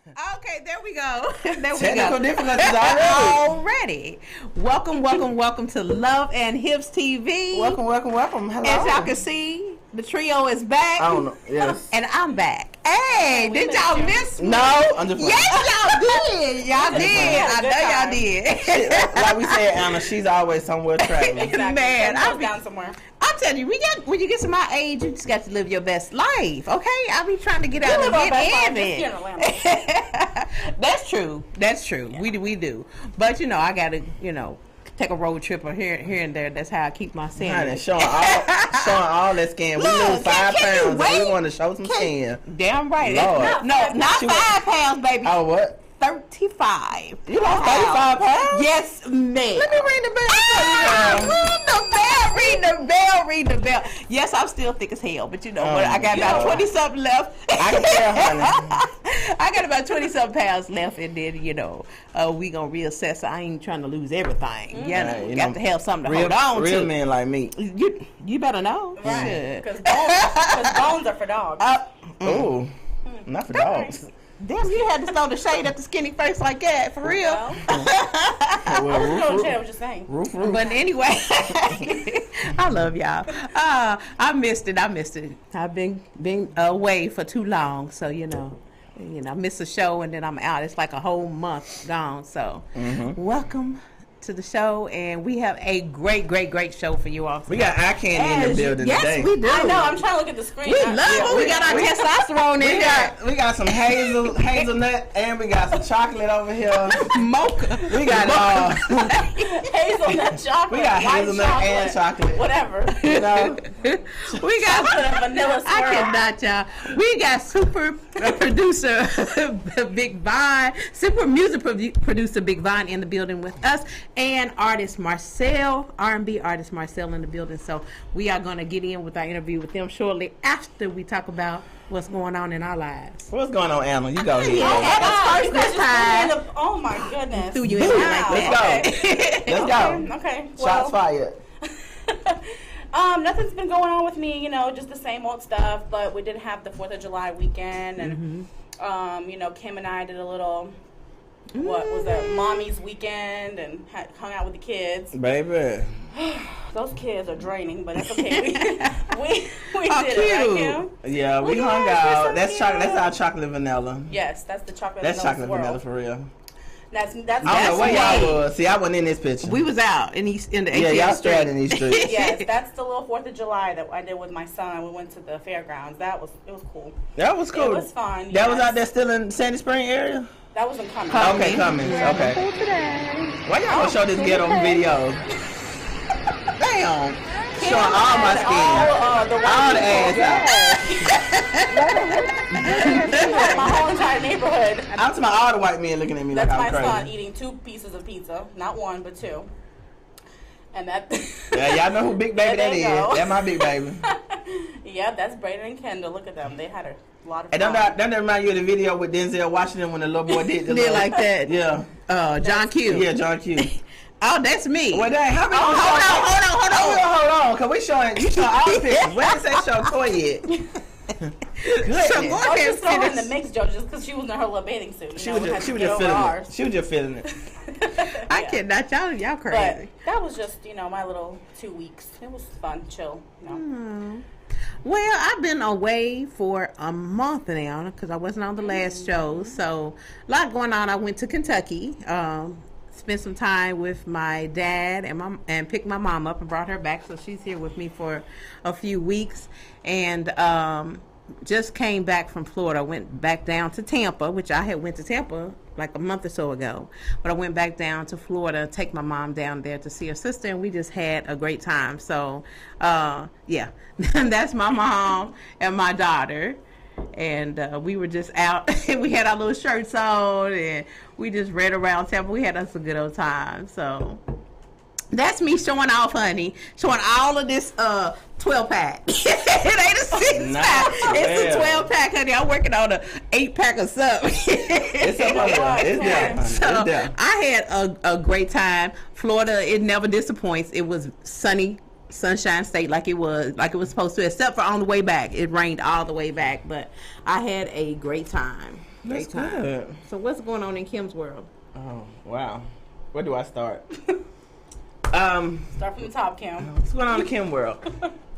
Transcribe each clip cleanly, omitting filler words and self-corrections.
Okay, there we go. Technical difficulties already. Welcome to Love and Hips TV. Welcome. Hello. As y'all can see, the trio is back. I don't know. Yes. And I'm back. Hey, did y'all miss me? No, I'm just playing. Yes, y'all did. I know y'all did. Like we said, Anna, she's always somewhere traveling. Exactly. Man, I'm down somewhere. I'm telling you, when you get to my age, you just got to live your best life, okay? I be trying to get out and get in it. That's true. Yeah. We do. But, I got to, take a road trip or here and there. That's how I keep my sanity. Showing all that skin. We lose 5 pounds and we want to show some skin. Damn right. Lord. No, not 5 pounds, baby. Oh, what? 35. You lost 35 pounds? Yes, ma'am. Let me ring the bell. Ring the bell. Yes, I'm still thick as hell, but but I got about 20-something left. I can tell, honey. I got about 20-something pounds left, and then, we going to reassess. I ain't trying to lose everything. Mm-hmm. You got to have something to hold on to. Real men like me. You better know. Right. Because bones are for dogs. Ooh. Not for dogs. Damn, you had to throw the shade at the skinny face like that, for real. I was just saying. Roof. But anyway, I love y'all. I missed it. I've been away for too long, so I miss a show and then I'm out. It's like a whole month gone. So, welcome to the show, and we have a great show for you all today. We got eye candy in the building today. Yes, we do. I know. I'm trying to look at the screen. We love it. We got our testosterone in here. We got some hazelnut, and we got some chocolate over here. Mocha. We got hazelnut chocolate. We got hazelnut and chocolate. Whatever. We got vanilla swirl. I cannot, y'all. We got super producer Big Vine, super music producer Big Vine in the building with us, and artist Marcel, R&B artist Marcel in the building. So we are going to get in with our interview with them shortly after we talk about what's going on in our lives. What's going on, Anna? You go ahead. Oh my goodness. Threw you in like that. Let's go. Okay. Shots fired. Nothing's been going on with me, just the same old stuff, but we did have the 4th of July weekend, and Kim and I did a little what was that, mommy's weekend, and hung out with the kids. Baby. Those kids are draining, but that's okay. We did cute. it, right, Kim? Yeah, we hung out. That's our chocolate vanilla. Yes, that's the chocolate That's vanilla chocolate swirl. vanilla for real. That's I don't know where y'all was. See, I wasn't in this picture. We was out in the ATM y'all straight in these streets. Yes, that's the little 4th of July that I did with my son. We went to the fairgrounds. It was cool. That was cool. It was fun. That was out there still in Sandy Spring area? That was in Cummings. Okay, Cummings. Okay. Why y'all gonna show this ghetto video? Damn. Showing all my skin. All the ass out. My whole entire neighborhood. I'm talking about all the white men looking at me that's like I'm crazy. That's my son eating 2 pieces of pizza. Not 1, but 2. And that... Yeah, y'all know who Big Baby that is. That's my big baby. Yeah, that's Brayden and Kendall. Look at them. They had a lot of fun. And don't that remind you of the video with Denzel Washington when the little boy did like that? Yeah. John Q. Yeah, John Q. Oh, that's me. Well, how many? Hold on, cause we showing all the pictures. We didn't say show toy yet. Good. So I was just throwing in the mix, Joe, just because she was in her little bathing suit. She was just feeling it. She was just feeling it. I cannot. Y'all crazy. But that was just my little 2 weeks. It was fun, chill. Well, I've been away for a month now because I wasn't on the last show. So a lot going on. I went to Kentucky. Spent some time with my dad and picked my mom up and brought her back, so she's here with me for a few weeks, and just came back from Florida. Went back down to Tampa, which I had went to Tampa like a month or so ago, but I went back down to Florida, take my mom down there to see her sister, and we just had a great time. So yeah, that's my mom and my daughter. And we were just out. We had our little shirts on, and we just ran around Tampa. We had us a good old time. So that's me showing off, honey. Showing all of this 12-pack. It ain't a 6-pack. It's a 12-pack, honey. I'm working on a 8-pack or something. It's there. So I had a great time. Florida, it never disappoints. It was sunny. Sunshine State like it was supposed to, except for on the way back. It rained all the way back, but I had a great time. That's Great time. good. So what's going on in Kim's world? Oh, wow. Where do I start? Start from the top, Kim. What's going on in Kim world?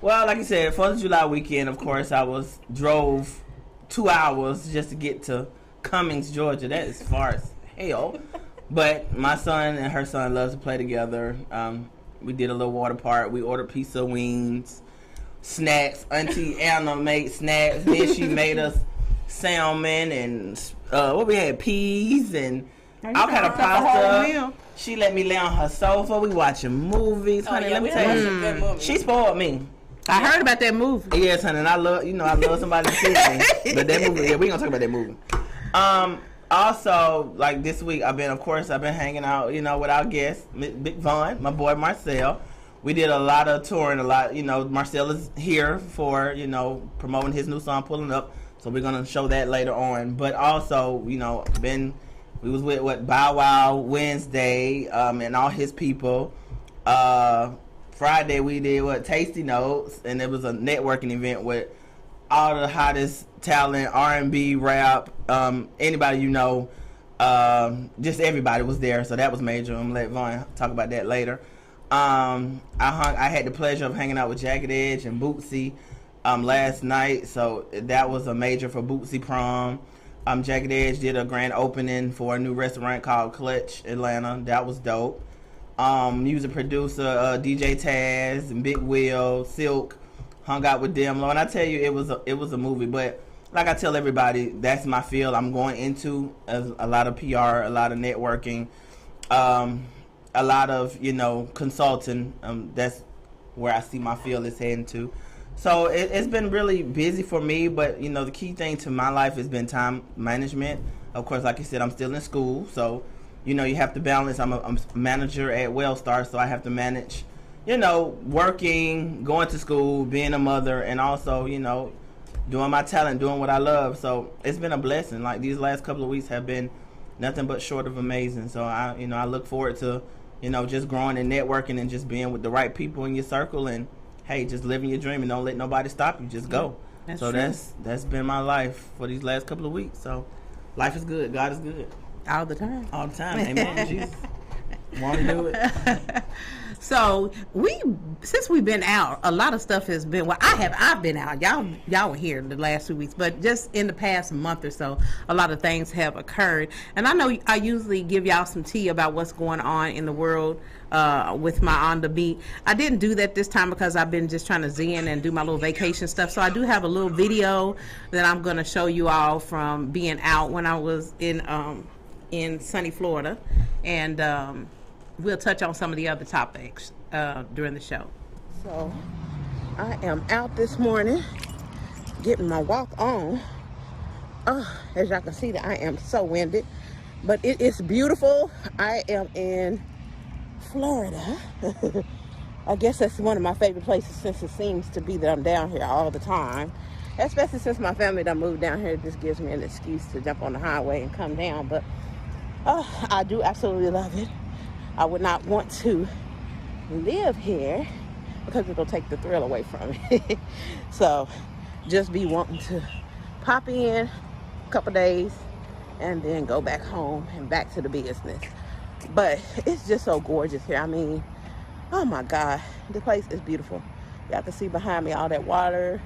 Well, like I said, 4th of July weekend, of course, I drove 2 hours just to get to Cummings, Georgia. That is far as hell. But my son and her son loves to play together. We did a little water park. We ordered pizza, wings, snacks. Auntie Anna made snacks. Then she made us salmon and what we had, peas and all kind of pasta. She let me lay on her sofa. We watching movies. Honey, let me tell you. Good movie. She spoiled me. I heard about that movie. Yes, honey, and I love somebody to see me. But that movie, yeah, we gonna talk about that movie. Also, like this week, I've been hanging out, with our guest, Big Vaughn, my boy Marcel. We did a lot of touring, Marcel is here for, promoting his new song, Pulling Up. So we're gonna show that later on. But also, we was with Bow Wow Wednesday, and all his people. Friday we did Tasty Notes, and it was a networking event with all the hottest talent, R&B, rap, anybody just everybody was there, so that was major. I'm gonna let Vaughn talk about that later. I had the pleasure of hanging out with Jagged Edge and Bootsy last night, so that was a major for Bootsy prom. Jagged Edge did a grand opening for a new restaurant called Clutch Atlanta. That was dope. Music producer DJ Taz and Big Will, Silk, hung out with them. And I tell you, it was a movie. But like I tell everybody, that's my field. I'm going into a lot of PR, a lot of networking, a lot of consulting. That's where I see my field is heading to. So it's been really busy for me. But the key thing to my life has been time management. Of course, like you said, I'm still in school, so. You have to balance. I'm a manager at Wellstar, so I have to manage, working, going to school, being a mother, and also, doing my talent, doing what I love. So it's been a blessing. Like these last couple of weeks have been nothing but short of amazing. So I look forward to, just growing and networking and just being with the right people in your circle and, hey, just living your dream and don't let nobody stop you. Just go. That's so true. that's been my life for these last couple of weeks. So life is good. God is good. All the time. All the time. Amen. Jesus. Want to do it. So since we've been out, a lot of stuff has been. Well, I've been out. Y'all were here the last 2 weeks, but just in the past month or so, a lot of things have occurred. And I know I usually give y'all some tea about what's going on in the world with my On the Beat. I didn't do that this time because I've been just trying to zen and do my little vacation stuff. So I do have a little video that I'm going to show you all from being out when I was in sunny Florida, and we'll touch on some of the other topics during the show. So I am out this morning getting my walk on. As y'all can see, that I am so winded, but it is beautiful. I am in Florida. I guess that's one of my favorite places, since it seems to be that I'm down here all the time, especially since my family done moved down here. This gives me an excuse to jump on the highway and come down, but I do absolutely love it. I would not want to live here because it'll take the thrill away from me. So just be wanting to pop in a couple days and then go back home and back to the business. But it's just so gorgeous here. I mean, oh my God, the place is beautiful. Y'all can see behind me all that water.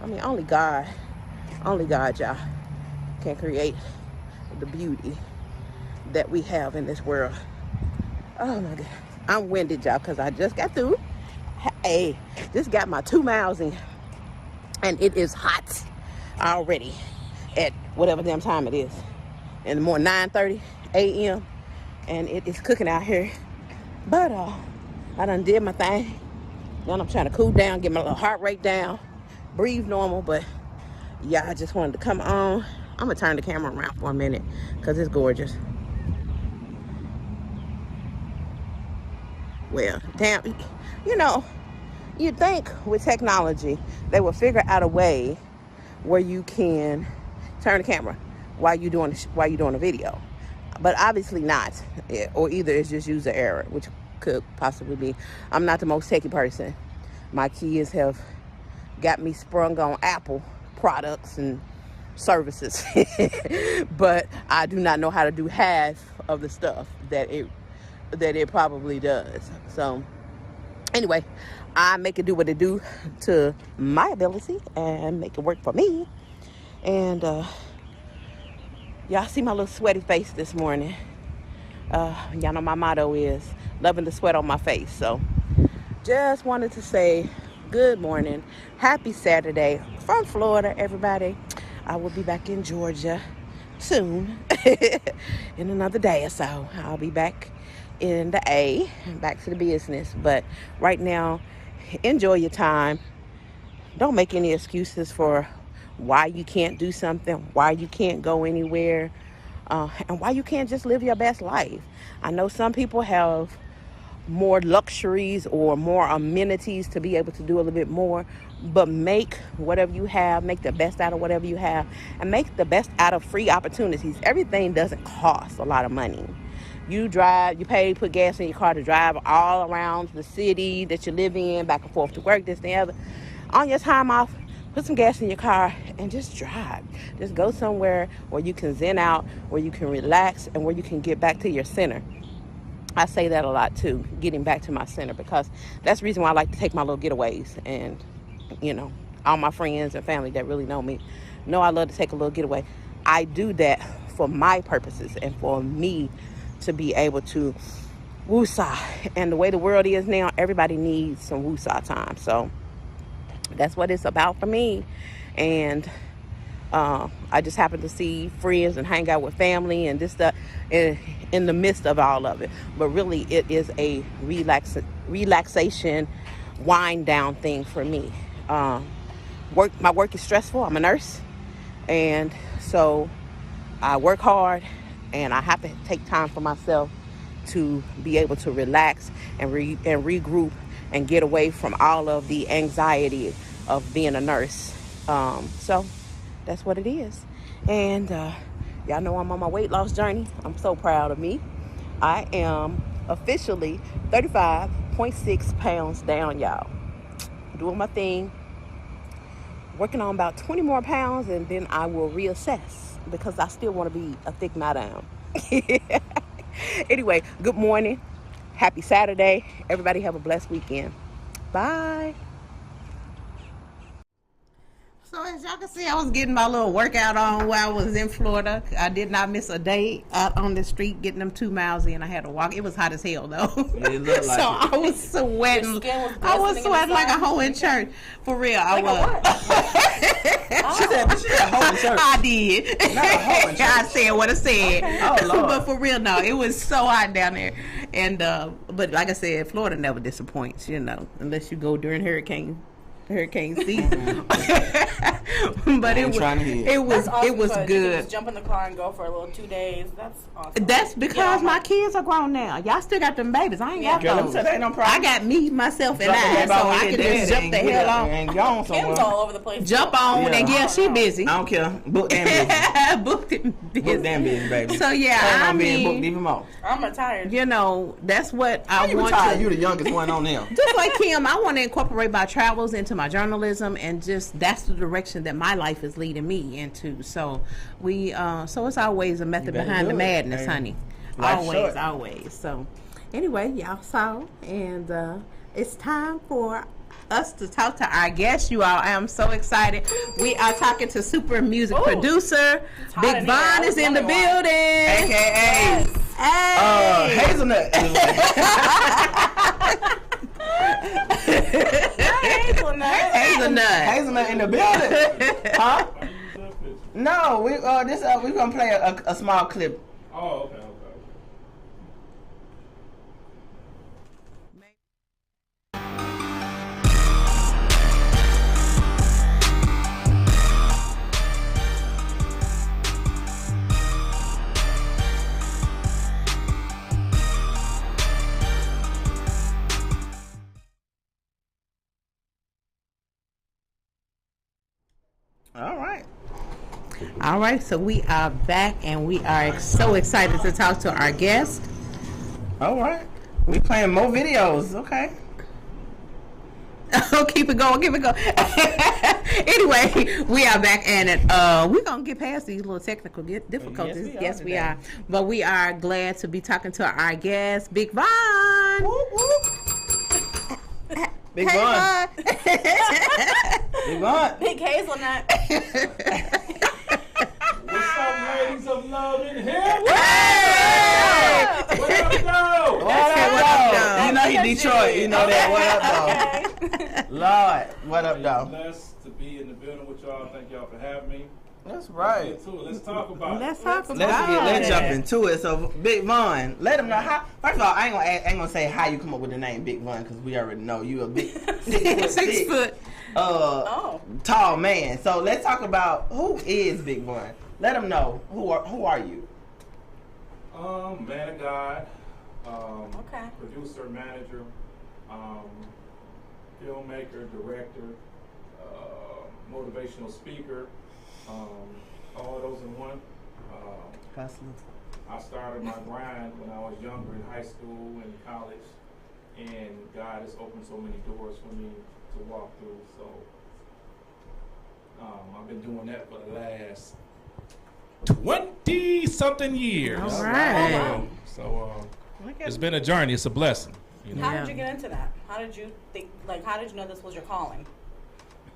I mean, only God, y'all, can create the beauty that we have in this world. Oh my God, I'm winded, y'all, because I just got through. Hey, just got my 2 miles in, and it is hot already at whatever damn time it is in the morning, 9:30 a.m. and it is cooking out here. But I done did my thing. Now I'm trying to cool down, get my little heart rate down, breathe normal. But yeah, I just wanted to come on. I'm gonna turn the camera around for a minute because it's gorgeous. Well, damn, you'd think with technology they would figure out a way where you can turn the camera while you're doing a video, but obviously not. Or either it's just user error, which could possibly be. I'm not the most techie person. My kids have got me sprung on Apple products and services. But I do not know how to do half of the stuff that it probably does. So anyway, I make it do what it do to my ability and make it work for me. And y'all see my little sweaty face this morning. Y'all know my motto is loving the sweat on my face. So just wanted to say good morning, happy Saturday from Florida, everybody. I will be back in Georgia soon. In another day or so I'll be back in the A, back to the business. But right now, enjoy your time. Don't make any excuses for why you can't do something, why you can't go anywhere, and why you can't just live your best life. I know some people have more luxuries or more amenities to be able to do a little bit more, but make whatever you have, make the best out of whatever you have, and make the best out of free opportunities. Everything doesn't cost a lot of money. You drive, you pay, put gas in your car to drive all around the city that you live in, back and forth to work, this and the other. On your time off, put some gas in your car and just drive. Just go somewhere where you can zen out, where you can relax, and where you can get back to your center. I say that a lot too, getting back to my center, because that's the reason why I like to take my little getaways. And, you know, all my friends and family that really know me know I love to take a little getaway. I do that for my purposes and for me to be able to woosah. And the way the world is now, everybody needs some woosah time. So that's what it's about for me. And I just happen to see friends and hang out with family and this stuff in the midst of all of it. But really, it is a relaxation, wind down thing for me. My work is stressful. I'm a nurse, and so I work hard, and I have to take time for myself to be able to relax and regroup and get away from all of the anxiety of being a nurse. So that's what it is. And y'all know I'm on my weight loss journey. I'm so proud of me. I am officially 35.6 pounds down, y'all. Doing my thing. Working on about 20 more pounds, and then I will reassess, because I still want to be a thick madam. Anyway, good morning. Happy Saturday. Everybody have a blessed weekend. Bye. So as y'all can see, I was getting my little workout on while I was in Florida. I did not miss a day out on the street getting them 2 miles in. I had to walk. It was hot as hell though. It looked like so I was sweating. I was sweating like a hoe in church. For real, I was. She said a hoe in church. I did. Not a hoe in church. I said what I said. Okay. Oh, Lord. But for real, no, it was so hot down there. And but like I said, Florida never disappoints, you know, unless you go during hurricane season. But it was awesome, good. You can just jump in the car and go for a little 2 days. That's awesome. That's because my kids are grown now. Y'all still got them babies. I ain't got those. That ain't no problem. I got me, myself, and I, so I can just jump the hell on. And gone somewhere. Kim's all over the place. Jump on, and yeah, she busy. I don't care. Book damn busy. Booked and busy. Book damn busy, baby. So yeah, I being mean, booked even more. I'm retired. you know, that's what I You want retired. to. You the youngest one on them. Just like Kim, I want to incorporate my travels into my journalism, and just that's the direction that my life is leading me into. So so it's always a method behind the madness, honey. Always. So anyway, y'all saw, and it's time for us to talk to our guest. You all, I am so excited. We are talking to super music producer Big Von is in the building, AKA Hazelnut. Hazelnut in the building. Huh? No, we're gonna play a small clip. Oh, okay. All right, so we are back, and we are so excited to talk to our guest. All right. We playing more videos. Okay. Oh, keep it going, keep it going. Anyway, we are back and we're going to get past these little technical difficulties. Yes, we are. But we are glad to be talking to our guest, Big Von. Whoop, whoop. Big Hey, Von. Big Von. Big hazelnut. What's up, ladies of love in here? Hey! What up, though? What up, though? You know he Detroit. You know that. What up, though? Okay. Lord, what up, I'm though? blessed to be in the building with y'all. Thank y'all for having me. That's Let's right. get to it. Let's talk about Let's it. talk about Let's it. jump into it. So, Big Von, let them know how. First of all, I ain't gonna say how you come up with the name Big Von because we already know you a big 6 foot. Oh. tall man. So let's talk about who is Big Von. Let them know who are you. Man of God, Okay. producer, manager, filmmaker, director, motivational speaker, all those in one. I started my grind when I was younger in high school and college, and God has opened so many doors for me to walk through. So I've been doing that for the last 20-something years. All right. So it's been a journey. It's a blessing. You know. How did you get into that? How did you think? Like, how did you know this was your calling?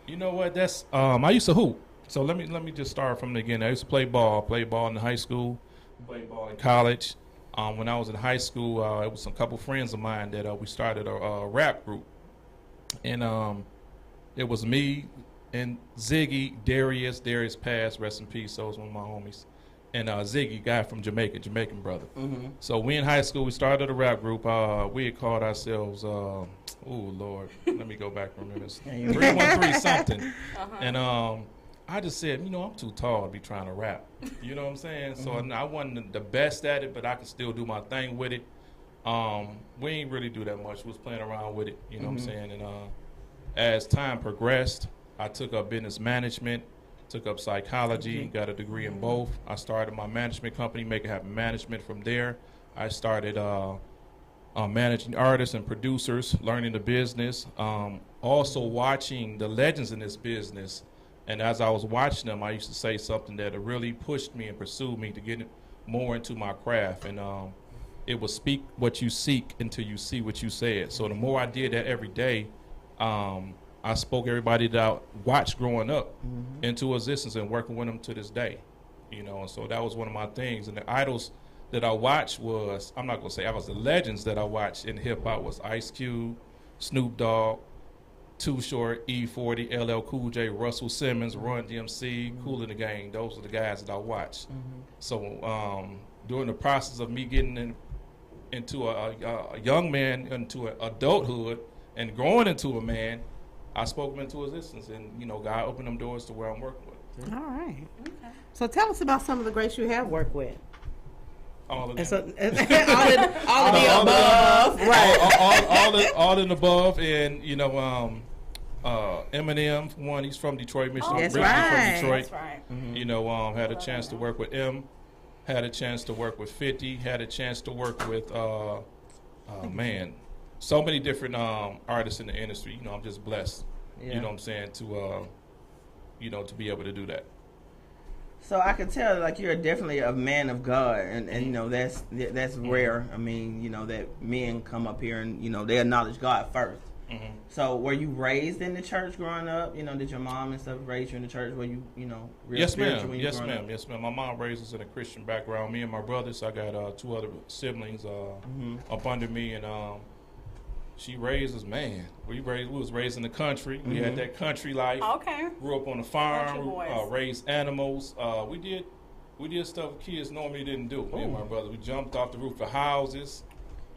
You know what? That's I used to hoop. So let me just start from the beginning. I used to play ball in high school, played ball in college. When I was in high school, it was a couple friends of mine that we started a rap group, and it was me and Ziggy, Darius passed, rest in peace. So was one of my homies, and Ziggy, guy from Jamaican brother. Mm-hmm. So we in high school, we started a rap group. We had called ourselves, oh Lord, let me go back for a minute. 313 something. And I just said, I'm too tall to be trying to rap. You know what I'm saying? So I wasn't the best at it, but I could still do my thing with it. We ain't really do that much. We was playing around with it, you know what I'm saying? And as time progressed, I took up business management, took up psychology, got a degree in both. I started my management company, Make It Happen Management. From there, I started managing artists and producers, learning the business, also watching the legends in this business. And as I was watching them, I used to say something that really pushed me and pursued me to get more into my craft. And it was speak what you seek until you see what you said. So the more I did that every day, I spoke everybody that I watched growing up into existence and working with them to this day. And so that was one of my things. And the idols that I watched was, I'm not going to say I was the legends that I watched in hip-hop was Ice Cube, Snoop Dogg, Too Short, E40, LL Cool J, Russell Simmons, Run DMC, Kool and the Gang. Those are the guys that I watched. So during the process of me getting into a young man, into adulthood, and growing into a man, I spoke him into existence. And, God opened them doors to where I'm working with. All right. Okay. So tell us about some of the greats you have worked with. All of And them. so, all of the above. Right. all in above, and Eminem, for one, he's from Detroit, Michigan. That's originally right. from Detroit. That's right. Had a chance to work with M, had a chance to work with 50, had a chance to work with so many different artists in the industry. I'm just blessed. Yeah. You know what I'm saying, to to be able to do that. So I can tell, like, you're definitely a man of God, and that's rare. I mean, that men come up here and they acknowledge God first. So were you raised in the church growing up? Did your mom and stuff raise you in the church? Were you real Yes, spiritual ma'am. when you Yes, growing ma'am. up? Yes, ma'am. My mom raised us in a Christian background. Me and my brothers. I got 2 other siblings up under me, and she raised us. Man, we was raised in the country. We had that country life. Okay. Grew up on a Country farm. boys. Raised animals. We did stuff kids normally didn't do. Me and my brother. We jumped off the roof of houses.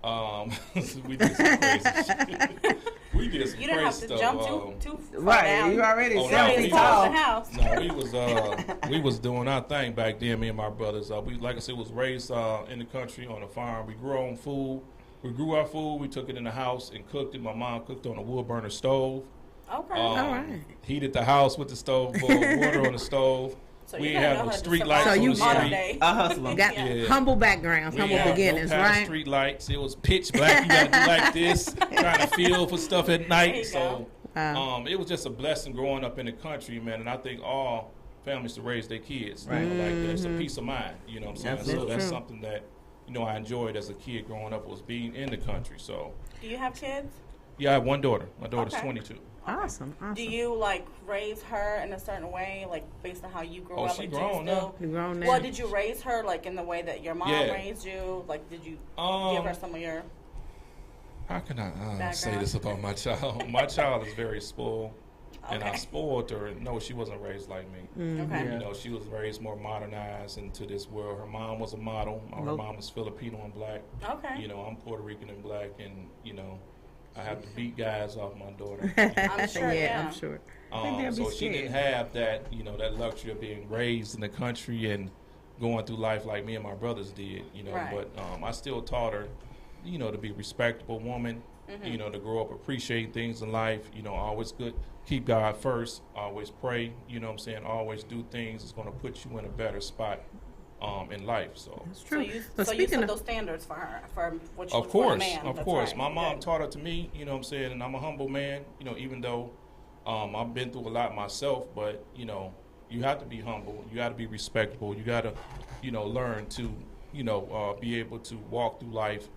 We did some crazy shit. We did some You didn't have crazy to stuff. jump too far Right, down. you already Oh, 7 no, feet we tall. the house. No, we was doing our thing back then. Me and my brothers. We, like I said, was raised in the country on a farm. We grew our own food. We grew our food. We took it in the house and cooked it. My mom cooked on a wood burner stove. Okay. All right. Heated the house with the stove. Boiled water on the stove. So We you ain't gotta have know no how to street survive lights So on you- the modern street. day. A hustler. Got Yeah. humble backgrounds, We humble ain't have beginnings, no kind of right? street lights. It was pitch black. You got to do like this, trying to feel for stuff at There night. you So go. It was just a blessing growing up in the country, man. And I think all families to raise their kids, you know, like that. It's a peace of mind, you know what I'm saying? So that's something that, you know, I enjoyed as a kid growing up, was being in the country. So. Do you have kids? Yeah, I have one daughter. My daughter's 22. Awesome. Do you like raise her in a certain way, like based on how you grew up? She like, grown now. You grown now. Well, did you raise her like in the way that your mom raised you? Like, did you give her some of your? How can I say this about my child? My child is very spoiled, and I spoiled her. No, she wasn't raised like me. Okay. You know, she was raised more modernized into this world. Her mom was a model. Her mom was Filipino and black. Okay. You know, I'm Puerto Rican and black, and you know, I have to beat guys off my daughter. I'm sure. I'm sure. So she didn't have that, you know, that luxury of being raised in the country and going through life like me and my brothers did, you know. Right. But I still taught her, you know, to be a respectable woman, you know, to grow up, appreciate things in life, you know, always keep God first, always pray, you know what I'm saying, always do things that's going to put you in a better spot in life. So That's true. So you set those standards for her, for what you of for course, a man. of That's course. right. My mom taught it to me, you know what I'm saying, and I'm a humble man, you know, even though I've been through a lot myself, but, you know, you have to be humble, you got to be respectable, you got to, you know, learn to, you know, be able to walk through life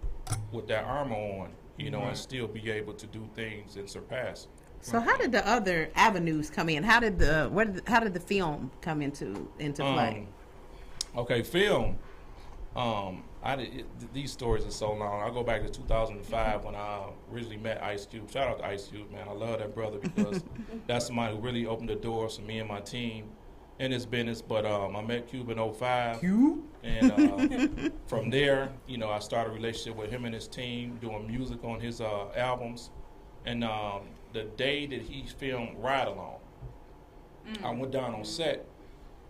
with that armor on, you know, and still be able to do things and surpass. So how did the other avenues come in? How did the film come into play? Okay, film. These stories are so long. I go back to 2005 when I originally met Ice Cube. Shout out to Ice Cube, man. I love that brother because that's somebody who really opened the doors for me and my team in this business. But I met Cube in 05. And from there, you know, I started a relationship with him and his team, doing music on his albums. And the day that he filmed Ride Along, I went down on set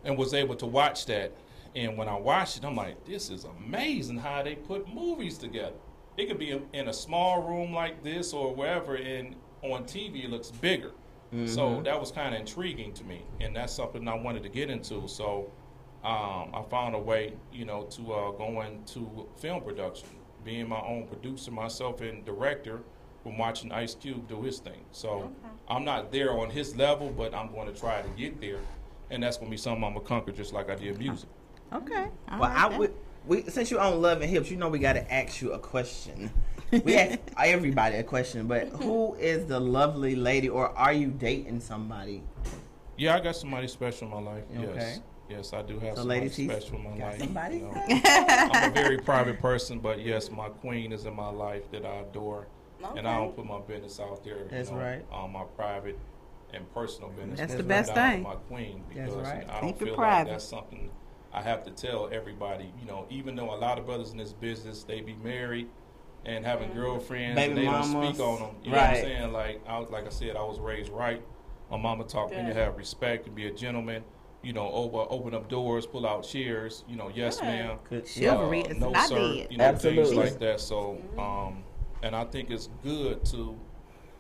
and was able to watch that. And when I watched it, I'm like, this is amazing how they put movies together. It could be in a small room like this or wherever, and on TV it looks bigger. So that was kind of intriguing to me, and that's something I wanted to get into. So I found a way, you know, to go into film production, being my own producer myself and director from watching Ice Cube do his thing. So I'm not there on his level, but I'm going to try to get there, and that's going to be something I'm going to conquer just like I did music. Okay. Well, since you own Love and Hips, you know we got to ask you a question. We ask everybody a question, but who is the lovely lady, or are you dating somebody? Yeah, I got somebody special in my life. Okay. Yes, I do have So somebody ladies, he's special in my got life. somebody? You know. I'm a very private person, but yes, my queen is in my life that I adore, and I don't put my business out there. That's right. My private and personal business. That's the Put best down thing. My queen, That's because right. I Keep don't it feel private. like that's something I have to tell everybody. You know, even though a lot of brothers in this business, they be married and having girlfriends, Baby and they mamas. don't speak on them. You know what I'm Right. saying? Like I said, I was raised right. My mama taught me to have respect, to be a gentleman. You know, open up doors, pull out chairs. You know, yes, ma'am. Good. Chivalry is No, not sir. dead. You know, things Absolutely. like that. So, and I think it's good to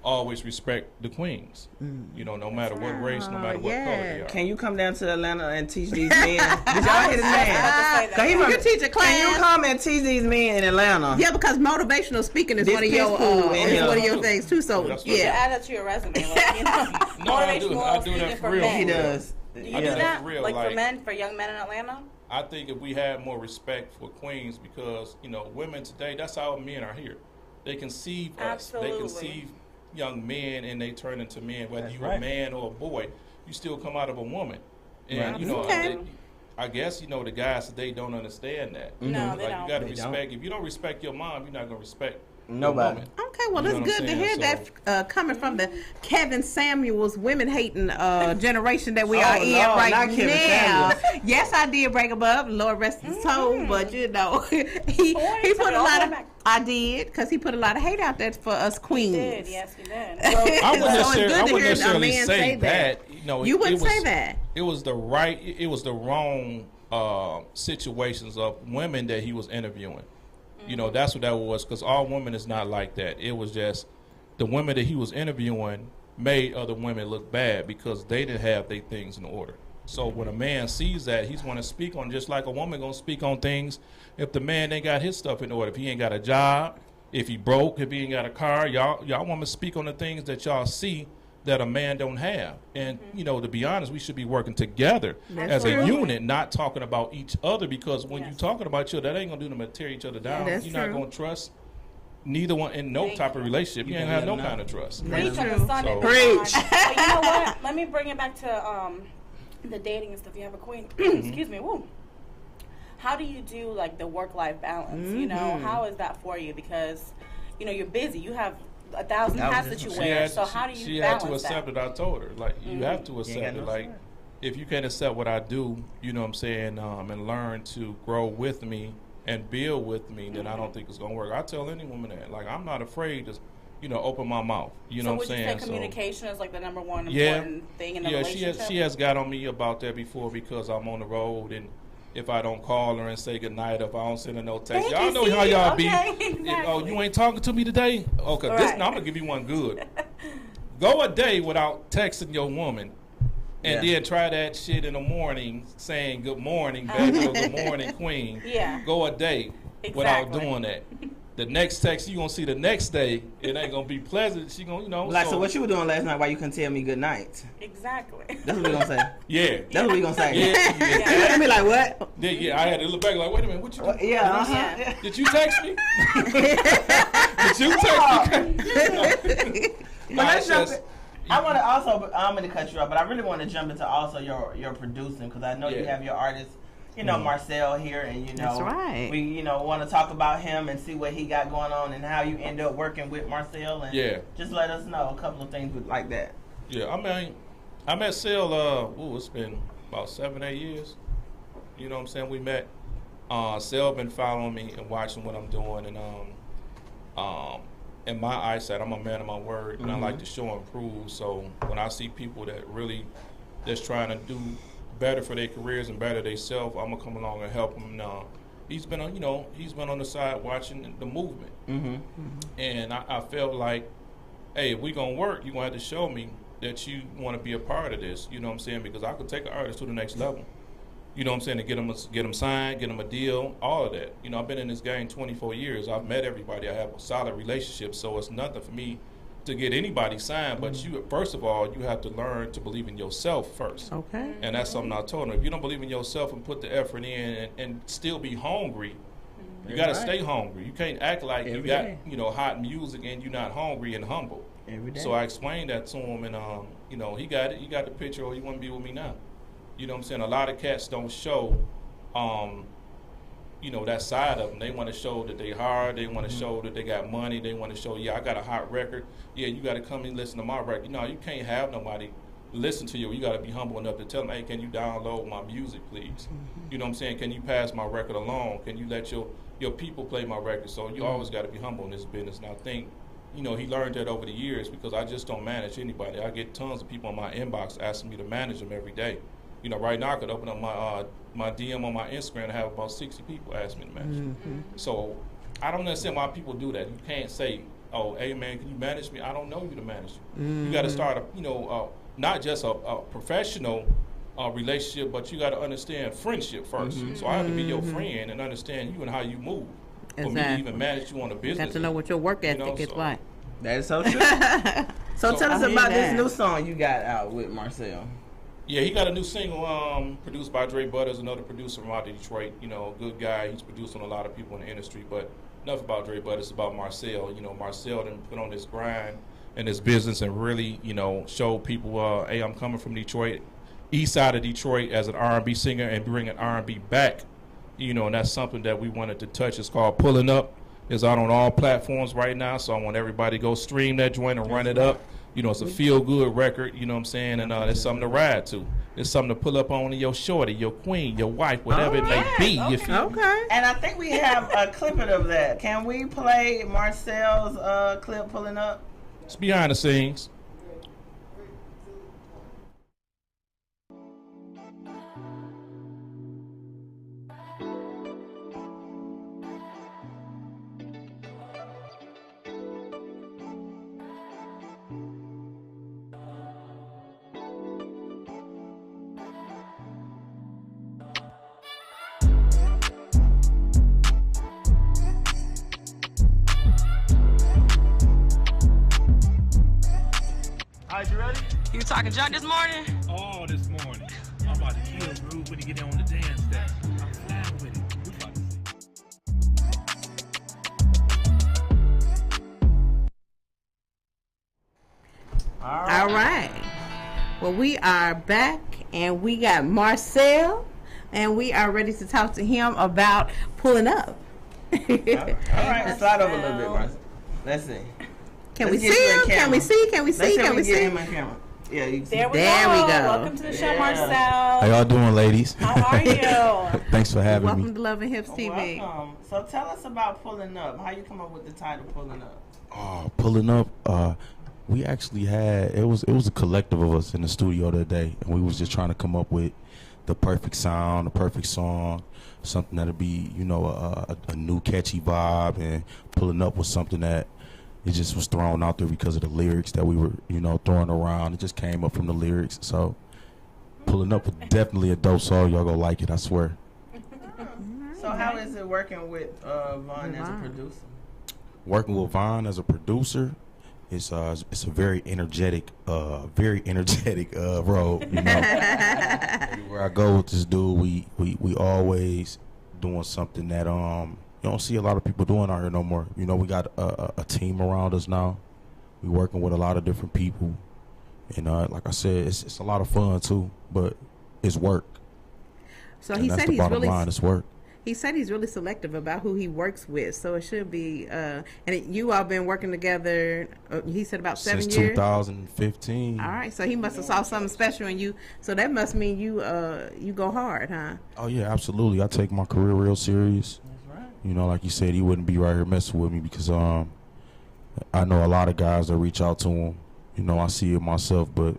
always respect the queens. You know, no matter what race, no matter what color they are. Can you come down to Atlanta and teach these men? Did y'all hear the man? Can You teach a class. Can you come and teach these men in Atlanta? Yeah, because motivational speaking is This one of your piss pool in here. one of your things too. So That's what You yeah. add that to your resume, like, you know, No, I do. motivational I do speaking that for real. men. He does. Do you I do do that that, for real, like for like- men, for young men in Atlanta? I think if we had more respect for queens, because, you know, women today, that's how men are here. They conceive us. They Absolutely. conceive young men, and they turn into men. Whether That's you're right. a man or a boy, you still come out of a woman. And, Right. you know, Okay. I guess, you know, the guys today don't understand that. No, they Like, don't. you got to They don't. respect. If you don't respect your mom, you're not going to respect Nobody. Your woman. Okay, well, You it's know what good I'm to hear saying? that coming from the Kevin Samuels women hating generation that we Oh, are in Lord, right not Kevin now. Samuels. Yes, I did break him up. Lord rest his soul, but you know, he Boy, put a all lot the of. back. I did because he put a lot of hate out there for us queens. You did, yes, you did. I wouldn't So it's necessarily, good I to wouldn't hear a necessarily man say say that. You know, You wouldn't it was, say that. It was the wrong situations of women that he was interviewing. You know, that's what that was, because all women is not like that. It was just the women that he was interviewing made other women look bad because they didn't have their things in order. So when a man sees that, he's going to speak on, just like a woman going to speak on things. If the man ain't got his stuff in order, if he ain't got a job, if he broke, if he ain't got a car, y'all want to speak on the things that y'all see that a man don't have. And, you know, to be honest, we should be working together as true. a unit, not talking about each other, because when Yes. you're talking about each other, that ain't going to do nothing but tear each other down. That's You're not true. going to trust neither one in no Thank type you. of relationship. You You ain't can have no let 'em kind know. of trust. That's Preach on true. the sun So- and the Preach. sun. But you know what? Let me bring it back to the dating and stuff. You have a queen. Excuse me. Woo. How do you do like the work-life balance? You know, how is that for you? Because you know you're busy. You have 1,000 That was hats just that you what wear. So how do you she balance had to accept that? it. I told her, like, you have to got accept no it. Like, choice. if you can't accept what I do, you know what I'm saying, and learn to grow with me and build with me, then I don't think it's going to work. I tell any woman that. Like, I'm not afraid to, you know, open my mouth. You know So what would I'm you saying? say communication is like the number one Yeah. important thing in a Yeah, relationship? she has got on me about that before, because I'm on the road, and if I don't call her and say goodnight, if I don't send her no text, Thank y'all you, know see? how y'all Okay, be. exactly. Oh, you ain't talking to me today? Okay, this Right. now I'm gonna give you one good. Go a day without texting your woman, and Yeah. then try that shit in the morning, saying good morning, baby, or good morning, queen. Yeah. Go a day without Exactly. doing that. The next text you gonna see the next day, it ain't gonna be pleasant. She gonna, you know. Like, so what you were doing last night? Why you couldn't tell me good night? Exactly. That's what we gonna say. Yeah. That's what we gonna say. Yeah, yeah. I be like, what? Yeah, I had to look back like, wait a minute, what you? What? Yeah. Uh-huh. Yeah. Did you text me? Did you text me? But Nah, let's it's jump. just- I want to also. I'm going to cut you off, but I really want to jump into also your producing, because I know you Yeah. have your artist, you know, Marcel here, and you know, That's right. we want to talk about him and see what he got going on and how you end up working with Marcel, and Yeah. just let us know a couple of things like that. Yeah, I mean, I met Sil, it's been about 7-8 years. You know what I'm saying? We met. Sil been following me and watching what I'm doing, and in my eyesight, I'm a man of my word, and I like to show and prove. So when I see people that's trying to do better for their careers and better themselves, I'm gonna come along and help them. He's been on the side watching the movement, and I felt like, hey, if we gonna work, you gonna have to show me that you want to be a part of this. You know what I'm saying? Because I could take an artist to the next level. You know what I'm saying? To get them signed, get them a deal, all of that. You know, I've been in this game 24 years. I've met everybody. I have a solid relationship, so it's nothing for me to get anybody signed. But you, first of all, you have to learn to believe in yourself first. Okay. And that's something I told them. If you don't believe in yourself and put the effort in and still be hungry, you got to Right. stay hungry. You can't act like you Every got, day. hot music and you're not hungry and humble. Every day. So I explained that to him, and he got it. He got the picture, or he want to be with me now. You know what I'm saying? A lot of cats don't show, that side of them. They want to show that they hard. They want to show that they got money. They want to show, I got a hot record. Yeah, you got to come and listen to my record. You can't have nobody listen to you. You got to be humble enough to tell them, hey, can you download my music, please? You know what I'm saying? Can you pass my record along? Can you let your people play my record? So you always got to be humble in this business. And I think, he learned that over the years, because I just don't manage anybody. I get tons of people in my inbox asking me to manage them every day. Right now I could open up my DM on my Instagram and have about 60 people ask me to manage them. So I don't understand why people do that. You can't say, oh, hey man, can you manage me? I don't know you to manage you. You got to start not just a professional relationship, but you got to understand friendship first. So I have to be your friend and understand you and how you move for me to Exactly. even manage you on a business. Got to know what your work ethic is so- like. That is so true. So tell us I hear about this that. new song you got out with Marcel. Yeah, he got a new single produced by Dre Butters, another producer from out of Detroit. Good guy. He's produced on a lot of people in the industry. But enough about Dre Butters, it's about Marcel. Marcel done put on this grind in his business and really, show people, hey, I'm coming from Detroit, east side of Detroit, as an R&B singer, and bringing R&B back. And that's something that we wanted to touch. It's called Pulling Up. It's out on all platforms right now, so I want everybody to go stream that joint and run it up. It's a feel-good record, you know what I'm saying? And it's something to ride to. It's something to pull up on to your shorty, your queen, your wife, whatever it may be. You feel me? Okay. And I think we have a clip of that. Can we play Marcel's clip Pulling Up? It's behind the scenes. You talking junk this morning? All this morning. I'm about to kill Groove when he get on the dance step. I'm flying with it. We about to see. All right. Well, we are back, and we got Marcel, and we are ready to talk to him about pulling up. All right, slide over a little bit, Marcel. Let's see. Can we Let's get see you a him? Can camera. we see? Can we Let's see? see Can if we we get see? him on camera. Yeah, you can see. There we There go. we go. Welcome to the show, Yeah. Marcel. How y'all doing, ladies? How are you? Thanks for having Welcome me. to Love and Hips TV. Welcome. So tell us about Pulling Up. How you come up with the title Pulling Up? Pulling up, we actually had it was a collective of us in the studio that day, and we was just trying to come up with the perfect sound, the perfect song, something that'll be, you know, a new catchy vibe, and Pulling Up was something that it just was thrown out there because of the lyrics that we were, you know, throwing around. It just came up from the lyrics. So Pulling Up was definitely a dope song. Y'all gonna like it, I swear. So how is it working with Vaughn as a producer? Working with Vaughn as a producer, it's a very energetic role. You know, everywhere I go with this dude, we always doing something that you don't see a lot of people doing out here no more. You know, we got a team around us now. We working with a lot of different people, and like I said, it's a lot of fun too. But it's work. So And he that's said the he's bottom really line. It's work. he said he's really selective about who he works with. So it should be. You all been working together. He said about 7 Since years. 2015. All right. So he must have saw something special in you. So that must mean you go hard, huh? Oh yeah, absolutely. I take my career real serious. That's right. You know, like you said, he wouldn't be right here messing with me because I know a lot of guys that reach out to him. You know, I see it myself, but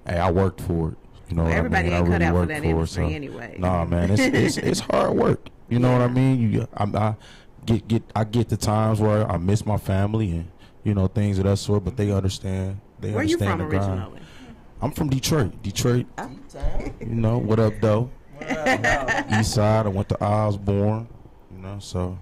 hey, I worked for it. You know, Well, what everybody I mean? ain't I cut really out for worked that for it. industry So, anyway. nah, man, it's hard work. You know what I mean? I get the times where I miss my family and you know things of that sort, but they understand. They Where you understand from the grind. originally? I'm from Detroit. Detroit. Time? You know what up, though? Well, East Side. I went to Osborne. You know, so.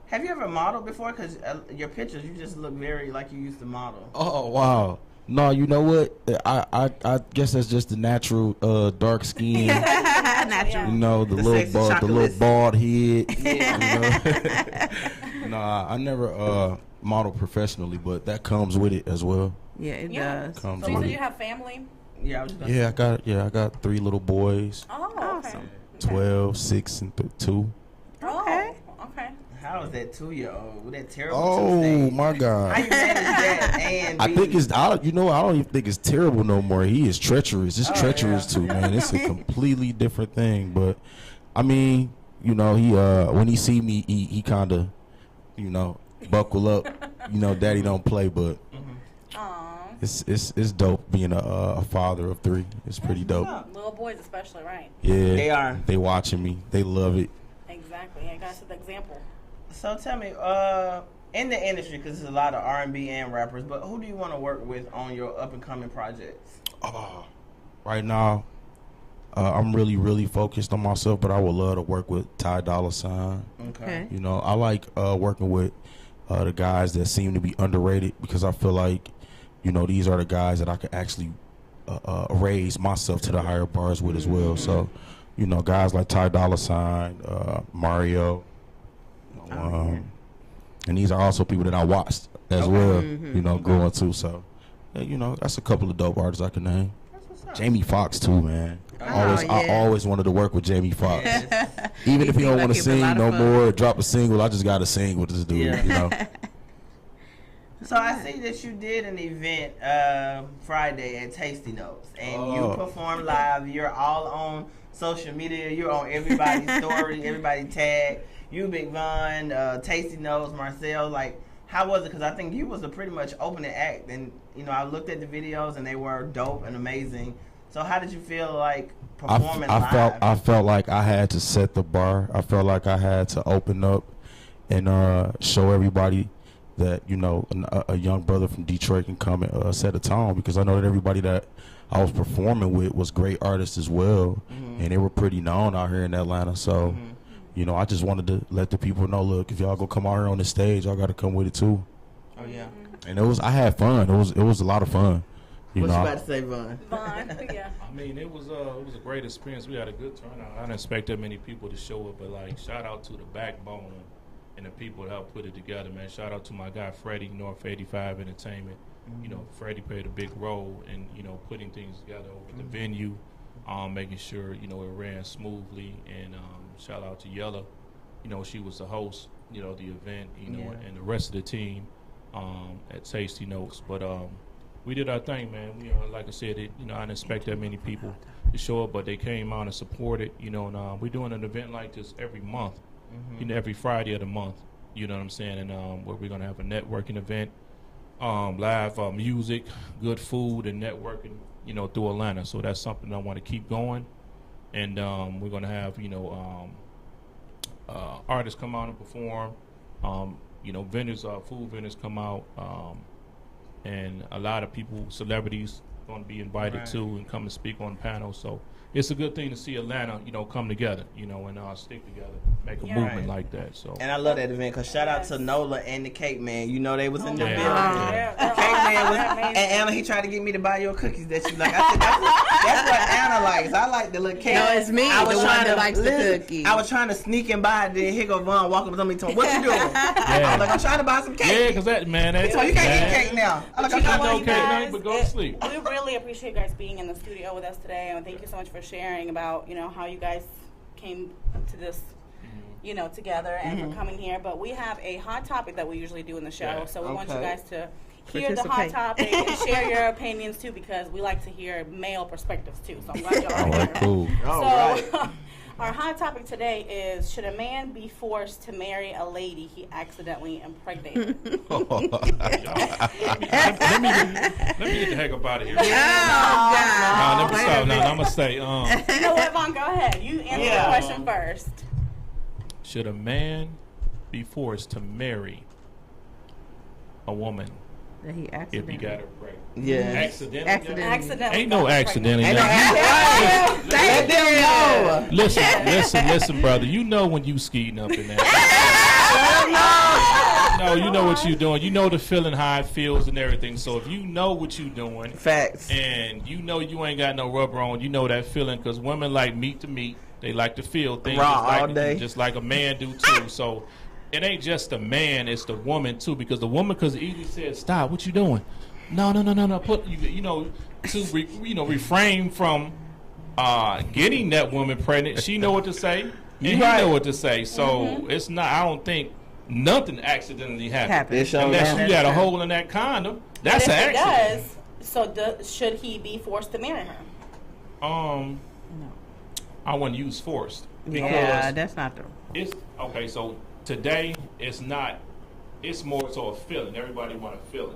have you ever modeled before? Because your pictures, you just look very like you used to model. Oh wow. No, you know what? I guess that's just the natural dark skin. Natural. You know, the sexy little chocolate. bald head. Yeah. You know? Nah, I never modeled professionally, but that comes with it as well. Yeah, it Yeah. does. Comes So you with said it. you have family? Yeah, I was just gonna Yeah, I got 3 little boys, Oh, okay. Awesome. 12, 6, and 2. Okay. Okay. How is that 2-year-old with that terrible Oh two-stage? my How God. you manage that and I be- think I don't even think it's terrible no more. He is treacherous. It's treacherous yeah. too, man. It's a completely different thing. But I mean, you know, he when he see me, he kind of, you know, buckle up. You know, daddy don't play, but Aw. it's dope being a father of 3. It's pretty dope. Little boys especially, right? Yeah, They are. They watching me. They love it. Exactly. Yeah, you gotta set the example. So tell me, in the industry, because there's a lot of R&B and rappers, but who do you want to work with on your up and coming projects? Right now, I'm really focused on myself, but I would love to work with Ty Dolla $ign. Okay. You know, I like working with the guys that seem to be underrated because I feel like, you know, these are the guys that I can actually raise myself to the higher bars with as well. So, you know, guys like Ty Dolla $ign, Mario, and these are also people that I watched as well, you know, growing too. So, yeah, you know, that's a couple of dope artists I can name. Jamie Foxx too, man. I yeah. always wanted to work with Jamie Foxx. Yes. Even if he seems don't like want to he'd be a sing lot of no fun. more, drop a single, I just got to sing with this dude, Yeah. you know. So I see that you did an event Friday at Tasty Notes, and you performed live. You're all on social media. You're on everybody's story, everybody tag. You, Big Von, Tasty Notes, Marcel. Like, how was it? Because I think you was a pretty much opening act, and you know I looked at the videos and they were dope and amazing. So how did you feel like performing live? I felt like I had to set the bar. I felt like I had to open up and show everybody that, you know, a young brother from Detroit can come and set a tone, because I know that everybody that I was performing with was great artists as well, and they were pretty known out here in Atlanta. So, you know, I just wanted to let the people know, look, if y'all go come out here on the stage, y'all got to come with it too. Oh yeah. And I had fun. It was a lot of fun. You What know, you about to say, Vaughn? Vaughn, yeah. I mean, it was a great experience. We had a good turnout. I didn't expect that many people to show up, but like, shout out to the backbone and the people that helped put it together, man. Shout out to my guy Freddie, North 85 Entertainment. You know, Freddie played a big role in, you know, putting things together over the venue, making sure, you know, it ran smoothly. And shout out to Yella. You know, she was the host, you know, the event, you know, and the rest of the team at Tasty Notes. But we did our thing, man. You know, like I said, you know, I didn't expect that many people to show up, but they came out and supported, you know, and we're doing an event like this every month, you know, every Friday of the month, you know what I'm saying? And where we're going to have a networking event, live music, good food, and networking, you know, through Atlanta. So that's something I want to keep going. And we're going to have, you know, artists come out and perform, you know, vendors, food vendors come out, and a lot of people, celebrities, going to be invited too and come and speak on panels. So it's a good thing to see Atlanta, you know, come together, you know, and stick together, make a movement like that. So. And I love that event because shout out to Nola and the Cake Man. You know they was in the building. Yeah. Cake Man was, and Anna, he tried to get me to buy your cookies that you like. I said, that's what Anna likes. I like the little cake. No, it's me, I was the trying one that likes the listen, cookies. I was trying to sneak and buy it. Then here go Vaughn walking up to me, telling me, what you doing? I was like, I'm trying to buy some cake. Yeah, because that, man, that's So you can't get cake now. I'm like, I'm You know trying what, to you get cake. guys, but go to sleep. We really appreciate you guys being in the studio with us today, and thank you so much for sharing about, you know, how you guys came to this, you know, together and for coming here. But we have a hot topic that we usually do in the show, Yeah. so we want you Okay. guys to hear the hot Participate. topic and share your opinions too, because we like to hear male perspectives too. So I'm glad y'all all are right, here. cool. All So, right. our hot topic today is: should a man be forced to marry a lady he accidentally impregnated? Let me get the heck up out of here. Oh, God. Let me Wait stop a now. minute. I'm going to say, You know what, Vaughn? Go ahead. You answer Yeah. the question first. should a man be forced to marry a woman That he if accidentally. he got her pregnant? Yeah. Accidentally? Accidentally. Accidentally. Ain't no got accidentally. Ain't no Now, Let them know. listen, brother. You know when you skeeting up in that. No, you know what you're doing. You know the feeling, how it feels and everything. So if you know what you're doing, Facts. and you know you ain't got no rubber on, you know that feeling, because women like meat to meat. They like to feel things Raw just all like, day. just like a man do too. So it ain't just the man, it's the woman too, because the woman could easily say, "Stop, what you doing?" No. Put you know to refrain from getting that woman pregnant. She know what to say, and he know what to say. So it's not. I don't think nothing accidentally happened. It sure Unless don't. you got a hole in that condom, that's But an if accident. it does, so should he be forced to marry her? I wouldn't use forced. Because Yeah, that's not the. it's okay. So today it's not. It's more so a feeling. Everybody want a feeling.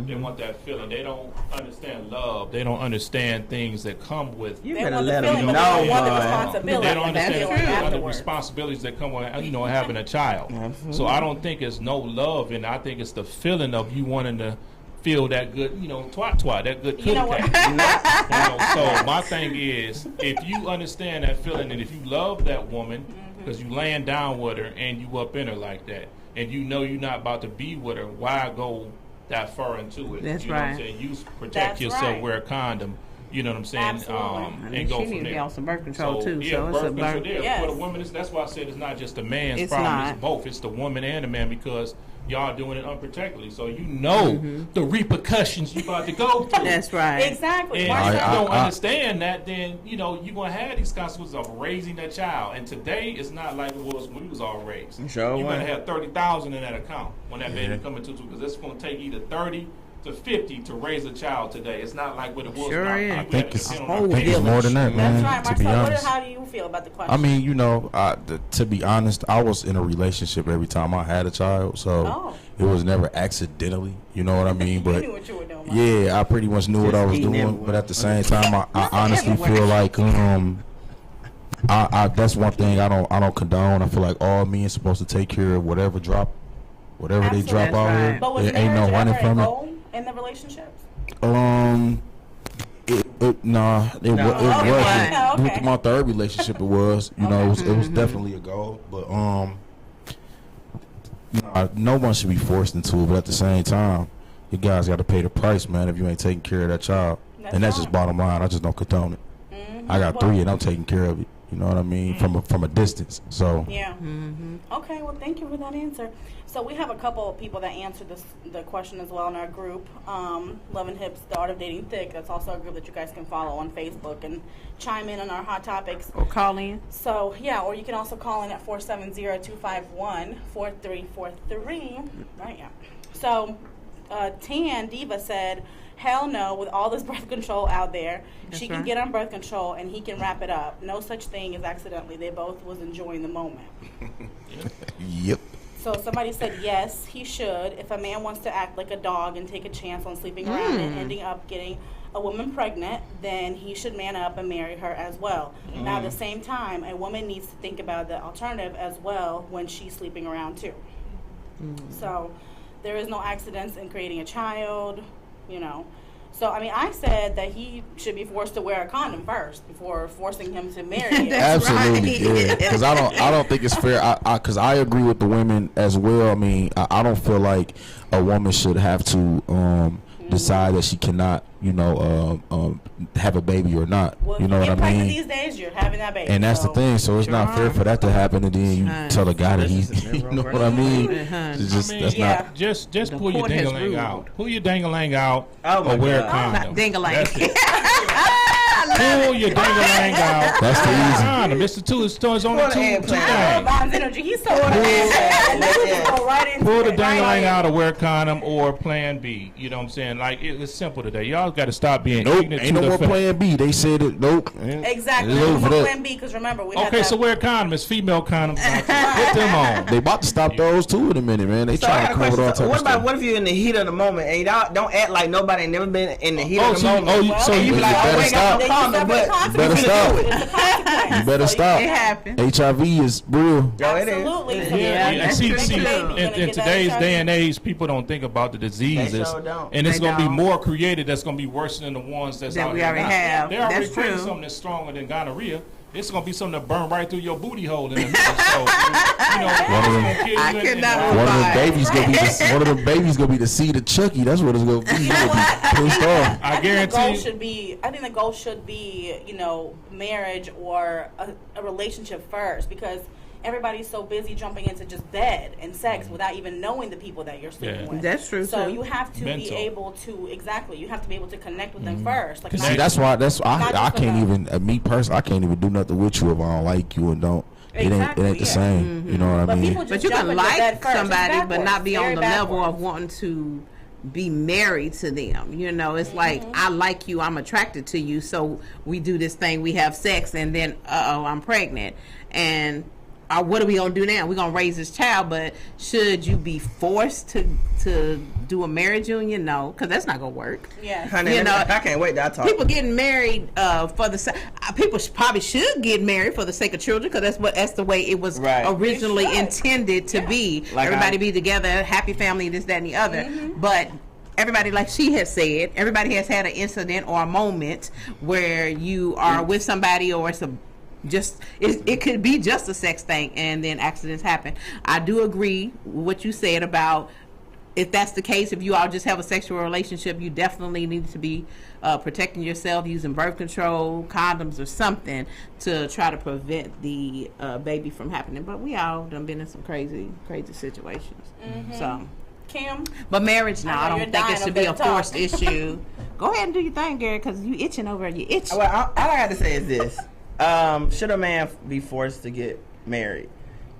They want that feeling. They don't understand love. They don't understand things that come with. You They better want the let feeling, them but they don't know, want the boy. responsibility. They don't understand That's the true. other Afterwards. responsibilities that come with, having a child. So I don't think it's no love, and I think it's the feeling of you wanting to feel that good, twat, that good You know cookie what? cat. So my thing is, if you understand that feeling, and if you love that woman, because you laying down with her and you up in her like that, and you know you're not about to be with her, why go that far into it? That's you know what I'm right. saying? You protect That's yourself, right. wear a condom. You know what I'm saying? Absolutely. And go she from need to there. be on some birth control too. Yeah, So it's a birth control. birth. Yeah, Yes. for the women, that's why I said it's not just the man's It's problem. not. It's both. It's the woman and the man, because y'all doing it unprotectedly. So you know the repercussions you about to go through. That's right. Exactly. And Marcel. if you I- don't I- understand that, then you're gonna have these consequences of raising that child. And today it's not like it was when we was all raised. Sure You better wasn't. have 30,000 in that account when that baby come into, because it's gonna take either 30 to 50 to raise a child today. It's not like what it was. Sure now. is. We I had think to it's- depend on our whole I think it's parents. more than that, man. That's right, To be Marcel. honest. How do you feel about the question? I mean, to be honest, I was in a relationship every time I had a child, so Oh. it was never accidentally. You know what I mean? you But knew what you were doing. Marcel. yeah, I pretty much knew what Just I was eating doing. everywhere. But at the same time, I honestly everywhere. feel like I that's one thing I don't condone. I feel like all men supposed to take care of whatever they drop Absolutely. out That's here. right. But was It ain't no marriage running ever a from it. goal in the relationships? Nah, it No. wasn't. Oh, okay. With my third relationship, it was. You know, it was definitely a goal. But nah, no one should be forced into it. But at the same time, you guys got to pay the price, man, if you ain't taking care of that child. That's And that's right. just bottom line. I just don't condone it. Mhm. I got Well, 3 and I'm taking care of it. You know what I mean? From a distance. So Yeah. Okay. Well, thank you for that answer. So we have a couple of people that answered the question as well in our group. Love and Hips, The Art of Dating Thick. That's also a group that you guys can follow on Facebook and chime in on our hot topics. Or call in. So yeah, or you can also call in at 470-251-4343. Right. Yeah. So Tan Diva said, hell no, with all this birth control out there, she can right. get on birth control and he can wrap it up. No such thing as accidentally. They both was enjoying the moment. yep. So somebody said yes, he should. If a man wants to act like a dog and take a chance on sleeping around and ending up getting a woman pregnant, then he should man up and marry her as well. Now, at the same time, a woman needs to think about the alternative as well when she's sleeping around too. So there is no accidents in creating a child, you know. So, I mean, I said that he should be forced to wear a condom first before forcing him to marry you. Absolutely, right. yeah. Because I don't think it's fair. Because I agree with the women as well. I mean, I don't feel like a woman should have to decide that she cannot, have a baby or not. Well, You know if what you I get pregnant mean? these days, you're having that baby. And that's the So, thing. So it's not fair for that to happen, and then you tell a guy that he, you know what I mean? It's just I mean, that's yeah. not. Just The pull your court has ding-a-ling ruled. out. Pull your ding-a-ling out Oh, my or wear a God. condom. Not ding-a-ling. That's it. Pull your ding-a-ling out. That's the easy. Condom. It's the two. It's only Pull the two eggplant I love things. Von's energy. He's so and then we just go right into Pull the it, ding-a-ling right? out or wear a condom or plan B. You know what I'm saying? Like, it's simple today. Y'all got to stop being Nope, ignorant ain't to no the more fact. plan B. They said it. Nope. Exactly. It's No over more that. plan B, because remember, we had Okay, that. so wear a condom. It's female condoms. Put them on. They about to stop those too in a minute, man. They So I trying got to a come with question. all type So of what about stuff. what if you're in the heat of the moment and y'all don't act like nobody ain't never been in the heat Oh, of the so moment? so And you you be be like, better oh, ain't got stop. no condom, but You better stop. You better stop. It happened. HIV is real. Yo, it is. Absolutely. Yeah, Yeah, and that's see, true, see, too. in today's day and age, people don't think about the diseases, sure don't. and it's They going to be don't. more created. That's going to be worse than the ones that's That out we there already now. have. They already That's created true. something that's stronger than gonorrhea. It's going to be something that burn right through your booty hole in the middle. So, you know, One of them- it's gonna kill you I in- cannot in- One of them Right. babies gonna be one of them babies gonna be the seed of Chucky. That's what it's gonna be. You gonna be pissed off. I I think the guarantee goal you. should be. I think the goal should be, marriage or a relationship first, because everybody's so busy jumping into just bed and sex without even knowing the people that you're sleeping Yeah. with. That's true, So too. you have to Mental. be able to You have to be able to connect with them first. Like, See, not- that's why. That's Not I just can't enough. even me personally. I can't even do nothing with you if I don't like you and don't. It Exactly, ain't the yeah. same. You know what I But mean? people just But you jump can into bed like first. It's somebody, but backwards. not be Very on the level of backwards. wanting to be married to them. It's like, I like you, I'm attracted to you, so we do this thing, we have sex, and then I'm pregnant, and what are we gonna do now? We're gonna raise this child, but should you be forced to do a marriage union? No, because that's not gonna work. Yeah. Honey, I can't wait till I talk. People getting married for the people probably should get married for the sake of children, because that's the way it was Right. originally They should. intended to be. Like Everybody I- be together, happy family, this, that, and the other. But everybody, like she has said, everybody has had an incident or a moment where you are with somebody, or it's it could be just a sex thing, and then accidents happen. I do agree with what you said about, if that's the case, if you all just have a sexual relationship, you definitely need to be protecting yourself, using birth control, condoms, or something to try to prevent the baby from happening. But we all done been in some crazy situations. So, Kim. but marriage now, I I know don't you're think it dying should up be there a to talk. forced issue. Go ahead and do your thing, Gary, because you itching over. You itch. Well, all I got to say is this: should a man be forced to get married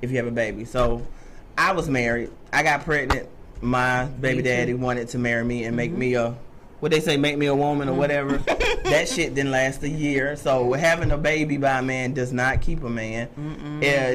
if you have a baby? So, I was married. I got pregnant. My baby daddy wanted to marry me and make me make me a woman or whatever. That shit didn't last a year. So having a baby by a man does not keep a man.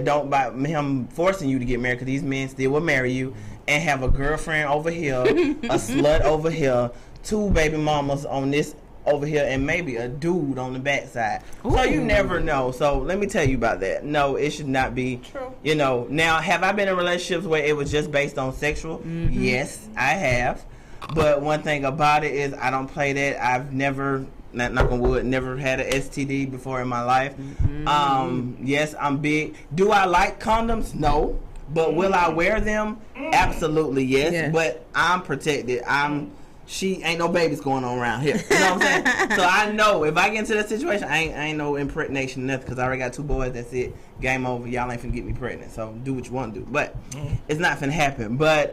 Don't by him forcing you to get married, because these men still will marry you and have a girlfriend over here, a slut over here, 2 baby mamas on this over here, and maybe a dude on the backside. So you never know. So let me tell you about that. No, it should not be. True. Now, have I been in relationships where it was just based on sexual? Yes, I have. But one thing about it is I don't play that. I've never, knock on wood, never had an STD before in my life. Yes, I'm big. Do I like condoms? No. But will I wear them? Absolutely, yes. Yeah. But I'm protected. I'm she ain't no babies going on around here. You know what I'm saying? So I know if I get into that situation, I ain't no impregnation nothing because I already got 2 boys. That's it. Game over. Y'all ain't finna get me pregnant. So do what you want to do. But it's not finna happen. But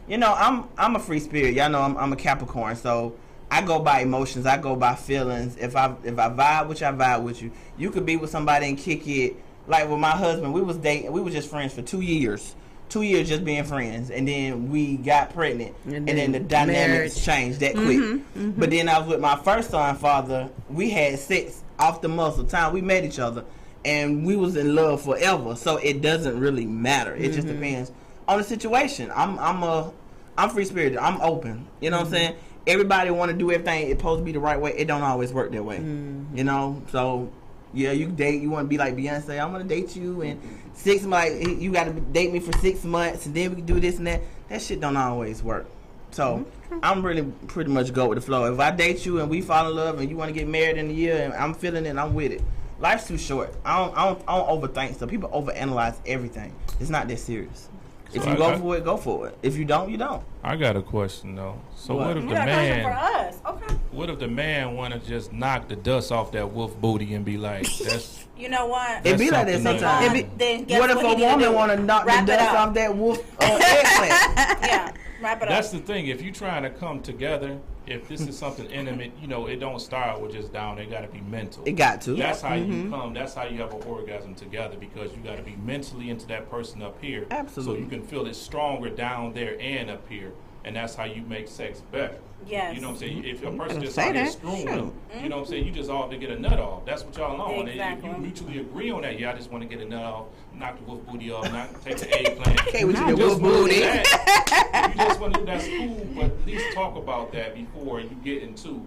you know, I'm a free spirit. Y'all know I'm a Capricorn. So I go by emotions. I go by feelings. If I vibe with you, I vibe with you. You could be with somebody and kick it. Like with my husband, we was dating. We were just friends for 2 years. 2 years just being friends, and then we got pregnant, and then the dynamics changed that quick. But then I was with my first son, father. We had sex off the muscle time we met each other, and we was in love forever. So it doesn't really matter. It just depends on the situation. I'm free spirited. I'm open. You know what I'm saying? Everybody want to do everything. It's supposed to be the right way. It don't always work that way. You know, so. Yeah, you date. You want to be like Beyonce. I'm gonna date you, and 6 months. You got to date me for 6 months, and then we can do this and that. That shit don't always work. So I'm really pretty much go with the flow. If I date you and we fall in love, and you want to get married in a year, and I'm feeling it, I'm with it. Life's too short. I don't overthink stuff. People overanalyze everything. It's not that serious. If you go for it, go for it. If you don't, you don't. I got a question though. So What? what if You the got a question for man? us? Okay. What if the man want to just knock the dust off that wolf booty and be like, that's You know what? It be like that something sometimes. Then- then guess What if what a he need to woman do? want to knock the Wrap it dust up. off that wolf eggplant? Yeah. Wrap it That's up. the thing. If you're trying to come together, if this is something intimate, you know, it don't start with just down. It got to be mental. It got to. That's how you come. That's how you have an orgasm together, because you got to be mentally into that person up here. Absolutely. So you can feel it stronger down there and up here, and that's how you make sex better. Yes. You know what I'm saying? If a person better just say out here that. screwing Sure. them, you know what I'm saying? You just all to get a nut off. That's what y'all on. Exactly. And if you mutually agree on that, yeah, I just want to get a nut off, knock the wolf booty off, take the eggplant. Okay, we You should get just wolf wanna do booty. that. You just want to do that's cool, but at least talk about that before you get into,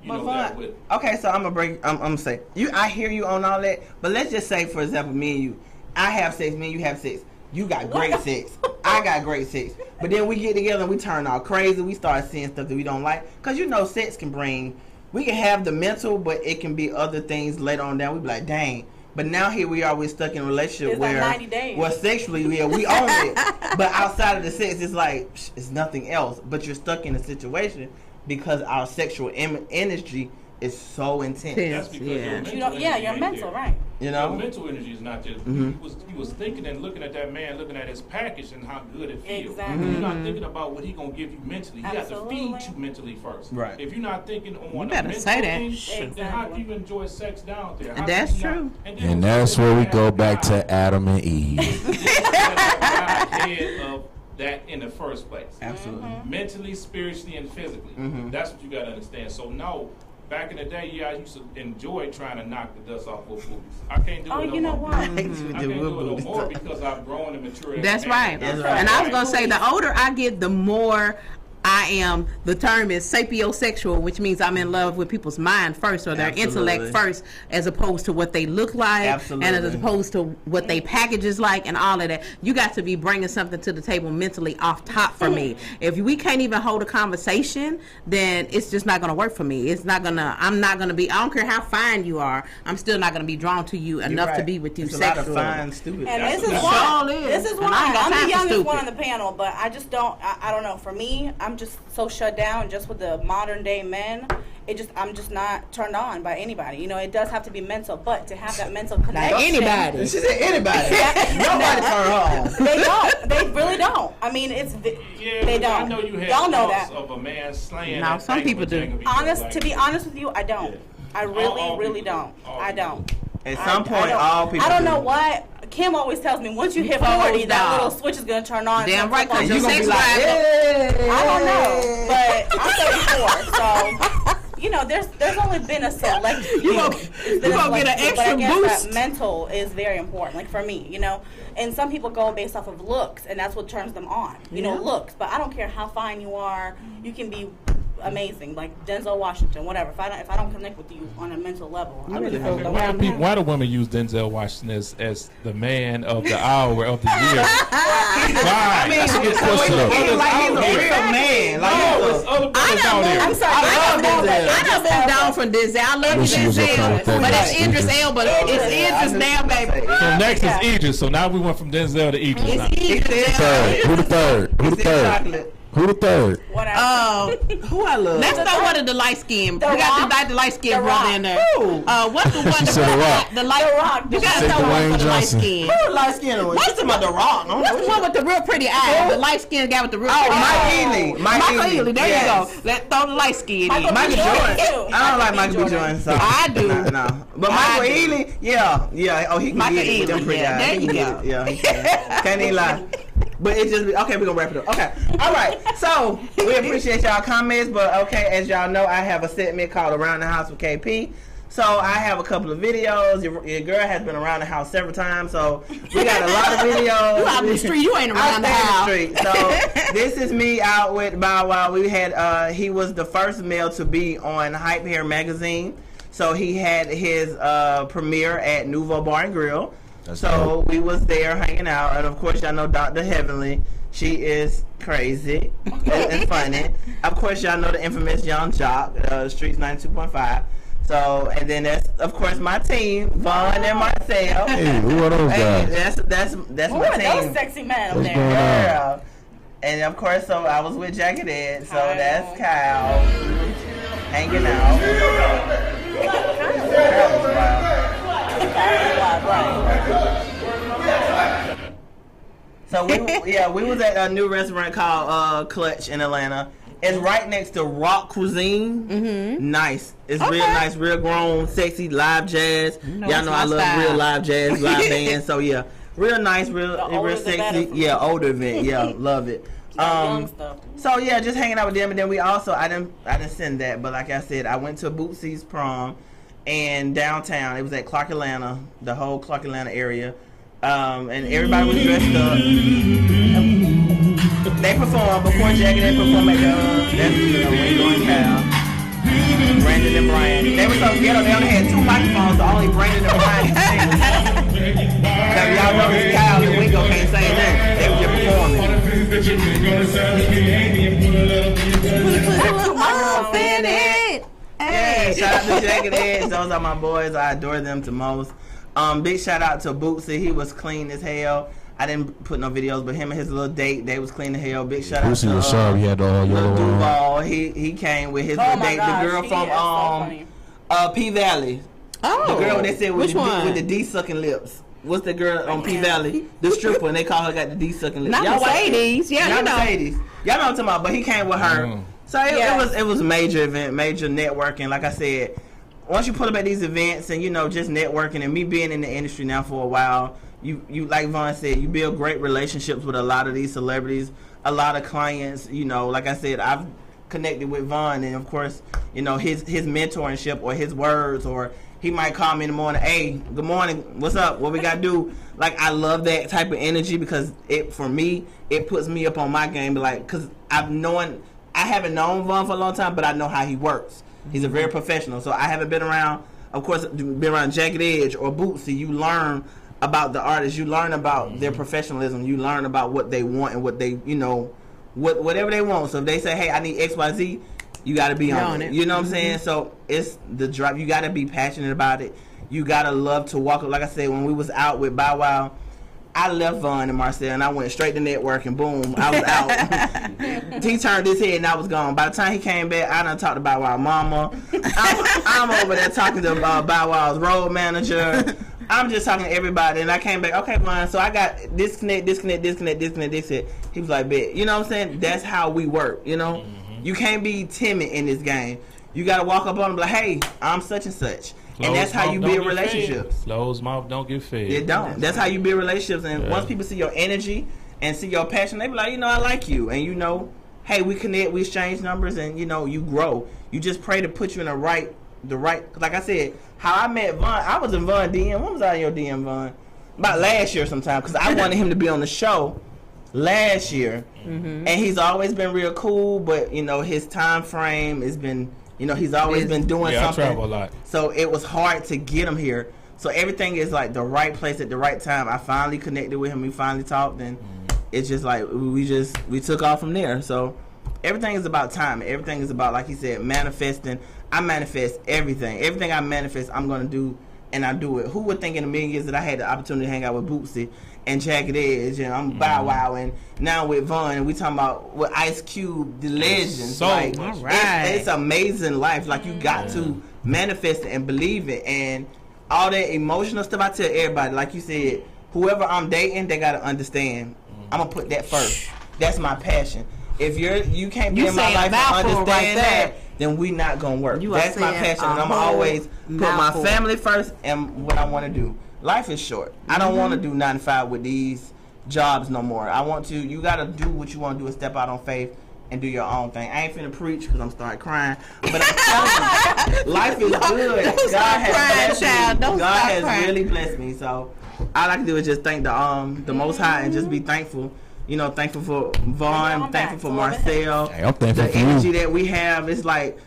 you know, that with. Okay, so I'm gonna say you. I hear you on all that, but let's just say, for example, me and you. I have sex. Me and you have sex. You got great sex. I got great sex. But then we get together and we turn all crazy. We start seeing stuff that we don't like. Because you know, sex can bring. We can have the mental, but it can be other things later on down. We be like, dang. But now here we are. We're stuck in a relationship It's like where, 90 days. well, sexually, yeah, we own it. But outside of the sex, it's like it's nothing else. But you're stuck in a situation because our sexual energy is so intense. That's because your mental You know, yeah, energy you're ain't mental, there. right? You Your know. mental energy is not just. Mhm. He was thinking and looking at that man, looking at his package and how good it feels. Exactly. You're not thinking about what he gonna give you mentally. He has to Absolutely. feed you mentally first. Right. If you're not thinking on You a better mental say that. thing, then how do Exactly. you enjoy sex down there? How That's can you not- true. then And that's where we go back God to Adam and Eve. ahead of that in the first place. Absolutely. Mentally, spiritually, and physically. Mhm. That's what you gotta understand. So no, back in the day, yeah, I used to enjoy trying to knock the dust off with boobies. I can't do Oh, it no you know more. what? I can't do it no more because I've grown and matured. That's as a man. right. That's right. And I was gonna say, the older I get, the more I am. The term is sapiosexual, which means I'm in love with people's mind first, or their Absolutely. intellect first, as opposed to what they look like, and as Absolutely. opposed to what they package is like, and all of that. You got to be bringing something to the table mentally off top for me. If we can't even hold a conversation, then it's just not gonna work for me. It's not gonna. I'm not gonna be. I don't care how fine you are. I'm still not gonna be drawn to you You're enough to right. be with you It's a lot of sexually. fine, stupid. And That's this is what why. all is. This is And I why ain't got I'm time the for youngest one on stupid. the panel, but I just don't. I don't know. For me, I'm just so shut down just with the modern day men. I'm just not turned on by anybody. You know, it does have to be mental, but to have that mental connection. anybody. She said anybody. Nobody turn her on. They don't. They really don't. I mean, it's Yeah, they but I don't. know you had Y'all know thoughts that. of a man slaying. No, that some thing people with do. Jenga Honest, to be honest with you, I don't. Yeah. I really, All really people don't. do. All I people don't. do. At some I point, don't- all people. I don't do. know what. Kim always tells me once you hit Close 40, that down. little switch is gonna turn on. Damn and right, flip 'cause on. your You gonna sex be like, drive. "Hey." I don't know, but I'm 34, so you know, there's only been a select few. You gonna- There's been you a gonna get select an few, but I extra guess boost. That mental is very important, like for me, you know. And some people go based off of looks, and that's what turns them on. You know, looks. But I don't care how fine you are. You can be amazing, like Denzel Washington, whatever. If I don't connect with you on a mental level, I really Okay, don't. why do women use Denzel Washington as the man of the hour of the year? Why? I mean, Let's get so questioned up. he's like he's a Others real out man. Like No, he's it's a- other brothers out there. I'm sorry. I love Denzel. I done been down from Denzel. I love Wish he was okay Denzel, with that. but it's Right. Idris Elba. It's Idris now, baby. So next is Idris. So now we went from Denzel to Idris. now. It's Idris. Third. Who the third? Who the He said third? chocolate. Who the third? What I Who I love? Let's throw one of the light skin. We got the light skin The brother Rock. in there. Who? What's the one? She said The Rock. The light Rock. You gotta Say throw one Dwayne for the light Johnson. skin. Who light skin one? She's talking about the Rock. What's the one with the real pretty eyes? The light skinned guy with the real pretty eyes. Mike Ealy. Michael Ealy. There Yes. you go. Let's throw the light skin in. Michael Michael B. Jordan. Jordan. I don't like Michael B. Jordan. So. I do. No. But I Michael do. Ealy, yeah. Oh, he can Michael get it with them Ealy, pretty yeah. eyes. There He you can go. get it. Yeah, he can. Can't even lie. But it just okay. We're gonna wrap it up. Okay. All right. So we appreciate y'all comments, but okay, as y'all know, I have a segment called Around the House with KP. So I have a couple of videos. Your girl has been around the house several times, so we got a lot of videos. You out in the street. You ain't around the house. Street. So this is me out with Bow Wow. We had he was the first male to be on Hype Hair magazine. So he had his premiere at Nouveau Bar and Grill. That's So dope. we was there hanging out, and of course y'all know Dr. Heavenly. She is crazy and funny. Of course y'all know the infamous Young Jock, Streets 92.5. So and then that's of course my team, Vaughn and Marcel. Hey, who are those Hey, guys? that's Who my are team. those sexy men up What's there? going on? Girl. And of course, so I was with Jacket Ed, so Kyle. that's Kyle hanging out. Kyle was wild. So we was at a new restaurant called Clutch in Atlanta. It's right next to Rock Cuisine. Mm-hmm. Nice. It's Okay. real nice, real grown, sexy, live jazz. Y'all it's know my I love style. real live jazz, live bands. So yeah, real nice, real older the sexy. better for me. Yeah, older event. Yeah, love it. Young stuff. So yeah, just hanging out with them, and then we also I didn't send that, but like I said, I went to Bootsy's prom, and downtown it was at Clark Atlanta, the whole Clark Atlanta area, and everybody was dressed up. They performed before Jagged. They performed at that's Ringo and Cal, Brandon and Brian. They were so ghetto. They only had 2 microphones, so only Brandon and Brian could sing. So y'all know this Kyle and Ringo can't say that. They were just performing. Oh, Bennett. Yeah, shout out to Jagged Edge. Those are my boys. I adore them to most. Big shout out to Bootsy. He was clean as hell. I didn't put no videos, but him and his little date, they was clean as hell. Big shout out Bootsy to was sharp. He had the all Lil yellow on. Duval. He came with his Oh little my date. gosh, The girl he from is so funny. P Valley. Oh, The girl they said which one? with the D sucking lips. What's the girl on P Valley? The stripper, and they call her got the D sucking lips. Not Y'all watch it? Mercedes. Yeah, Not you know. Mercedes. Y'all know what I'm talking about, but he came with her. Mm. So it Yes. was a major event, major networking. Like I said, once you pull up at these events and just networking, and me being in the industry now for a while, you like Vaughn said, you build great relationships with a lot of these celebrities, a lot of clients. Like I said, I've connected with Vaughn, and of course, his mentorship or his words, or he might call me in the morning, hey, good morning, what's up, what we got to do? Like, I love that type of energy, because for me, it puts me up on my game, because I haven't known Vaughn for a long time, but I know how he works. He's a very professional, so I haven't been around, of course, been around Jagged Edge or Bootsy. You learn about the artists, you learn about their professionalism, you learn about what they want and what they, whatever they want. So if they say, hey, I need XYZ, you got to be on it. You know what I'm saying? So it's the drive. You got to be passionate about it. You got to love to walk. Like I said, when we was out with Bow Wow, I left Vaughn and Marcel, and I went straight to network, and boom, I was out. He turned his head, and I was gone. By the time he came back, I done talked to Bow Wow mama. I'm over there talking to Bow Wow's road manager. I'm just talking to everybody, and I came back. Okay, fine. So I got disconnect. He was like, bet. You know what I'm saying? That's how we work. You can't be timid in this game. You got to walk up on them, like, hey, I'm such and such. And that's how you build relationships. Closed mouth don't get fed. It don't. That's how you build relationships. And once people see your energy and see your passion, they be like, I like you. And hey, we connect, we exchange numbers, and you grow. You just pray to put you in the right. Like I said, how I met Vaughn. I was in Vaughn DM. When was I in your DM, Vaughn? About last year sometime, because I wanted him to be on the show last year, and he's always been real cool. But his time frame has been. He's always been doing something. I travel a lot. So it was hard to get him here. So everything is like the right place at the right time. I finally connected with him. We finally talked, and it's just like we took off from there. So everything is about time. Everything is about, like he said, manifesting. I manifest everything. Everything I manifest, I'm going to do and I do it. Who would think in a million years that I had the opportunity to hang out with Bootsy and Jagged Edge, and I'm Bow Wow, and now with Von, and we talking about with Ice Cube, the legends. So like, much. it's amazing life. Like, you got to manifest it and believe it, and all that emotional stuff. I tell everybody, like you said, whoever I'm dating, they gotta understand. I'm gonna put that first. That's my passion. If you can't be in my life and understand that, then we not gonna work. That's my passion, and I'm always put my family first and what I want to do. Life is short. I don't want to do 9 to 5 with these jobs no more. I want to. You gotta do what you want to do and step out on faith and do your own thing. I ain't finna preach because I'm starting crying, but I'm telling you, life is good. God has blessed me. God has really blessed me. So all I can do is just thank the Most High and just be thankful. You know, thankful for Vaughn, thankful for Marcel. Hey, I'm thankful the for energy you. that we have. It's like,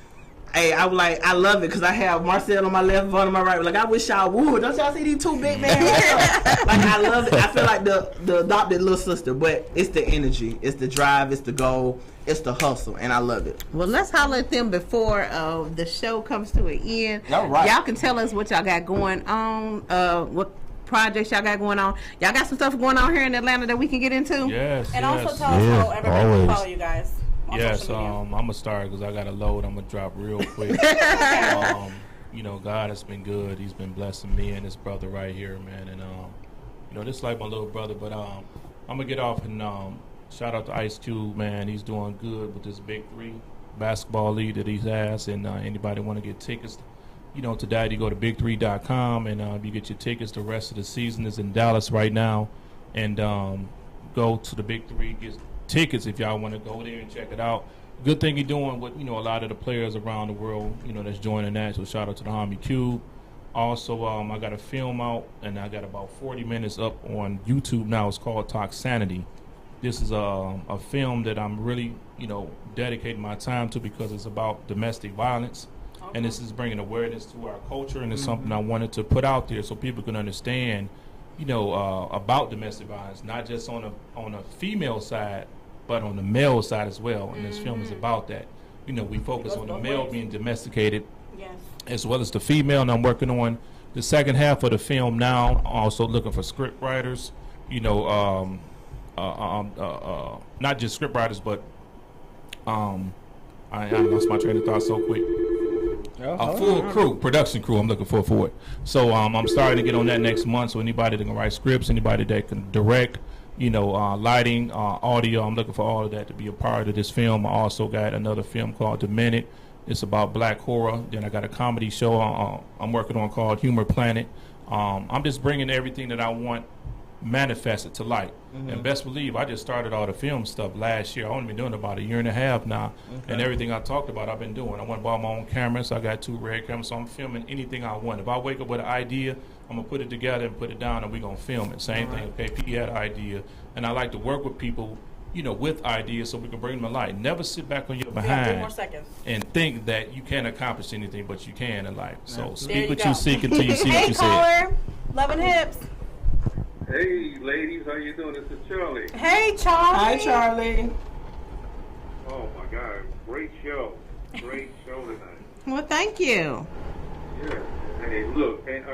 hey, I love it because I have Marcel on my left, Vaughn on my right. Like, I wish y'all would. Don't y'all see these two big men? Like, I love it. I feel like the adopted little sister, but it's the energy, it's the drive, it's the goal, it's the hustle, and I love it. Well, let's holler at them before the show comes to an end. All right. Y'all can tell us what y'all got going on, what projects y'all got going on. Y'all got some stuff going on here in Atlanta that we can get into? Yes. And yes. also tell us how everybody can always. follow you guys. On Yes, social media. I'm gonna start because I got a load. I'm gonna drop real quick. You know, God has been good. He's been blessing me and his brother right here, man. And you know, this is like my little brother. But I'm gonna get off and shout out to Ice Cube, man. He's doing good with this Big 3 basketball league that he has. And anybody want to get tickets, you know, to that, you go to big3.com and you get your tickets. The rest of the season is in Dallas right now, and go to the Big 3, get tickets if y'all want to go there and check it out. Good thing you're doing with, you know, a lot of the players around the world, you know, that's joining that. So shout out to the Homie Cube. Also, I got a film out, and I got about 40 minutes up on YouTube now. It's called Toxanity. This is a film that I'm really, you know, dedicating my time to because it's about domestic violence. And this is bringing awareness to our culture, and it's something I wanted to put out there so people can understand, you know, about domestic violence, not just on a female side, but on the male side as well. And this film is about that. You know, we focus on the male being domesticated, Yes. as well as the female. And I'm working on the second half of the film now. Also looking for script writers. You know, not just script writers, but I lost my train of thought so quick. A full crew, production crew. I'm looking for it. So I'm starting to get on that next month. So anybody that can write scripts, anybody that can direct, you know, lighting, audio. I'm looking for all of that to be a part of this film. I also got another film called Demented. It's about black horror. Then I got a comedy show I'm working on called Humor Planet. I'm just bringing everything that I want manifested to light. And best believe I just started all the film stuff last year. I've only been doing it about 1.5 years now. And everything I talked about I've been doing. I went and bought my own cameras. So I got 2 Red cameras, so I'm filming anything I want. If I wake up with an idea, I'm gonna put it together and put it down, and we're gonna film it. Same thing. Okay, P had an idea, and I like to work with people, you know, with ideas so we can bring them to light. Never sit back on your We got 3 more behind seconds. and think that you can't accomplish anything, but you can in life. So There speak you what go. you seek until you see what Hey, you said. caller. Loving hips. Hey, ladies, how you doing? This is Charlie. Hey, Charlie. Hi, Charlie. Oh my God, great show, great show tonight. Well, thank you. Yeah. Hey, look, and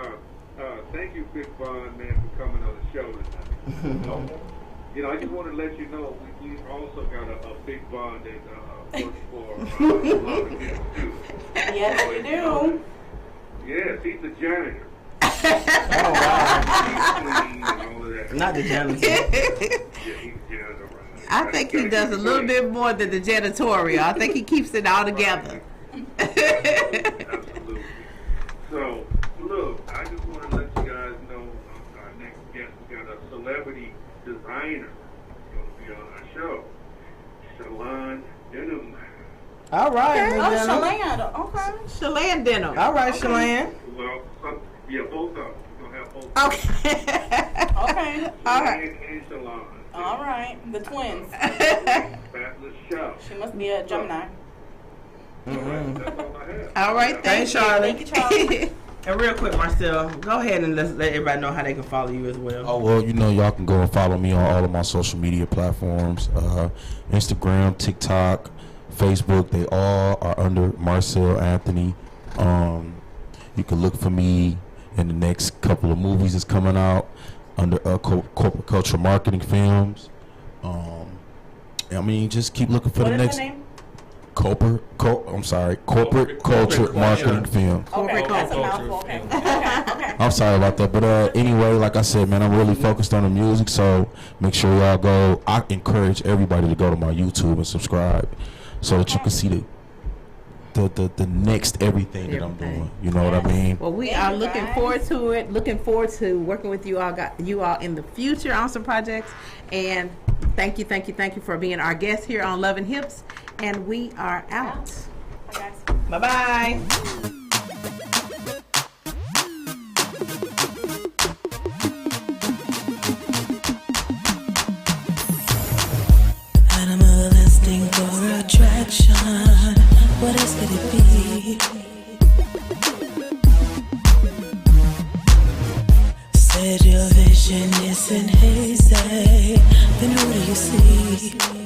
thank you, Big Von, man, for coming on the show tonight. You know, I just want to let you know we also got a Big Von that works for Love Again too. Yes, we do. Yes, he's the janitor. Oh, wow. He's clean and all of that. Not the janitor. Yeah, he's janitor. Right? I think he does a little bit more than the janitorial. I think he keeps it all together. Absolutely. So, look, I just want to let you guys know our next guest, we got a celebrity designer going to be on our show, Shalon Denham. All right, Oh, Miss Denham. Shalanda. Okay. Shalane Denham. All right, Shalane. Well, yeah, both of them. We're going to have both of Okay. Okay. All right. And Shalon. All right. The twins. Fabulous show. She must be a Gemini. That's all I have. All right. Thanks, Thank Charlie. Thank you, Charlie. And real quick, Marcel, go ahead and let everybody know how they can follow you as well. Oh, well, you know, y'all can go and follow me on all of my social media platforms. Instagram, TikTok, Facebook. They all are under Marcel Anthony. You can look for me and the next couple of movies is coming out under Corporate Culture Marketing Films. I mean, just keep looking for What the is next. the name? Corporate Culture Marketing Film. Okay, that's a Culture mouthful. Okay. Film. Okay. I'm sorry about that, but anyway, like I said, man, I'm really focused on the music, so make sure y'all go. I encourage everybody to go to my YouTube and subscribe, so that you can see the next everything that I'm doing. You know what I mean? Well, we Thank are you, looking guys. forward to it. Looking forward to working with you all. Got you all in the future on some projects. And thank you for being our guest here on Love and Hips. And we are out. Bye, guys. Bye bye. Animal instinct for attraction. What else could it be? Said your vision isn't hazy. Then who do you see?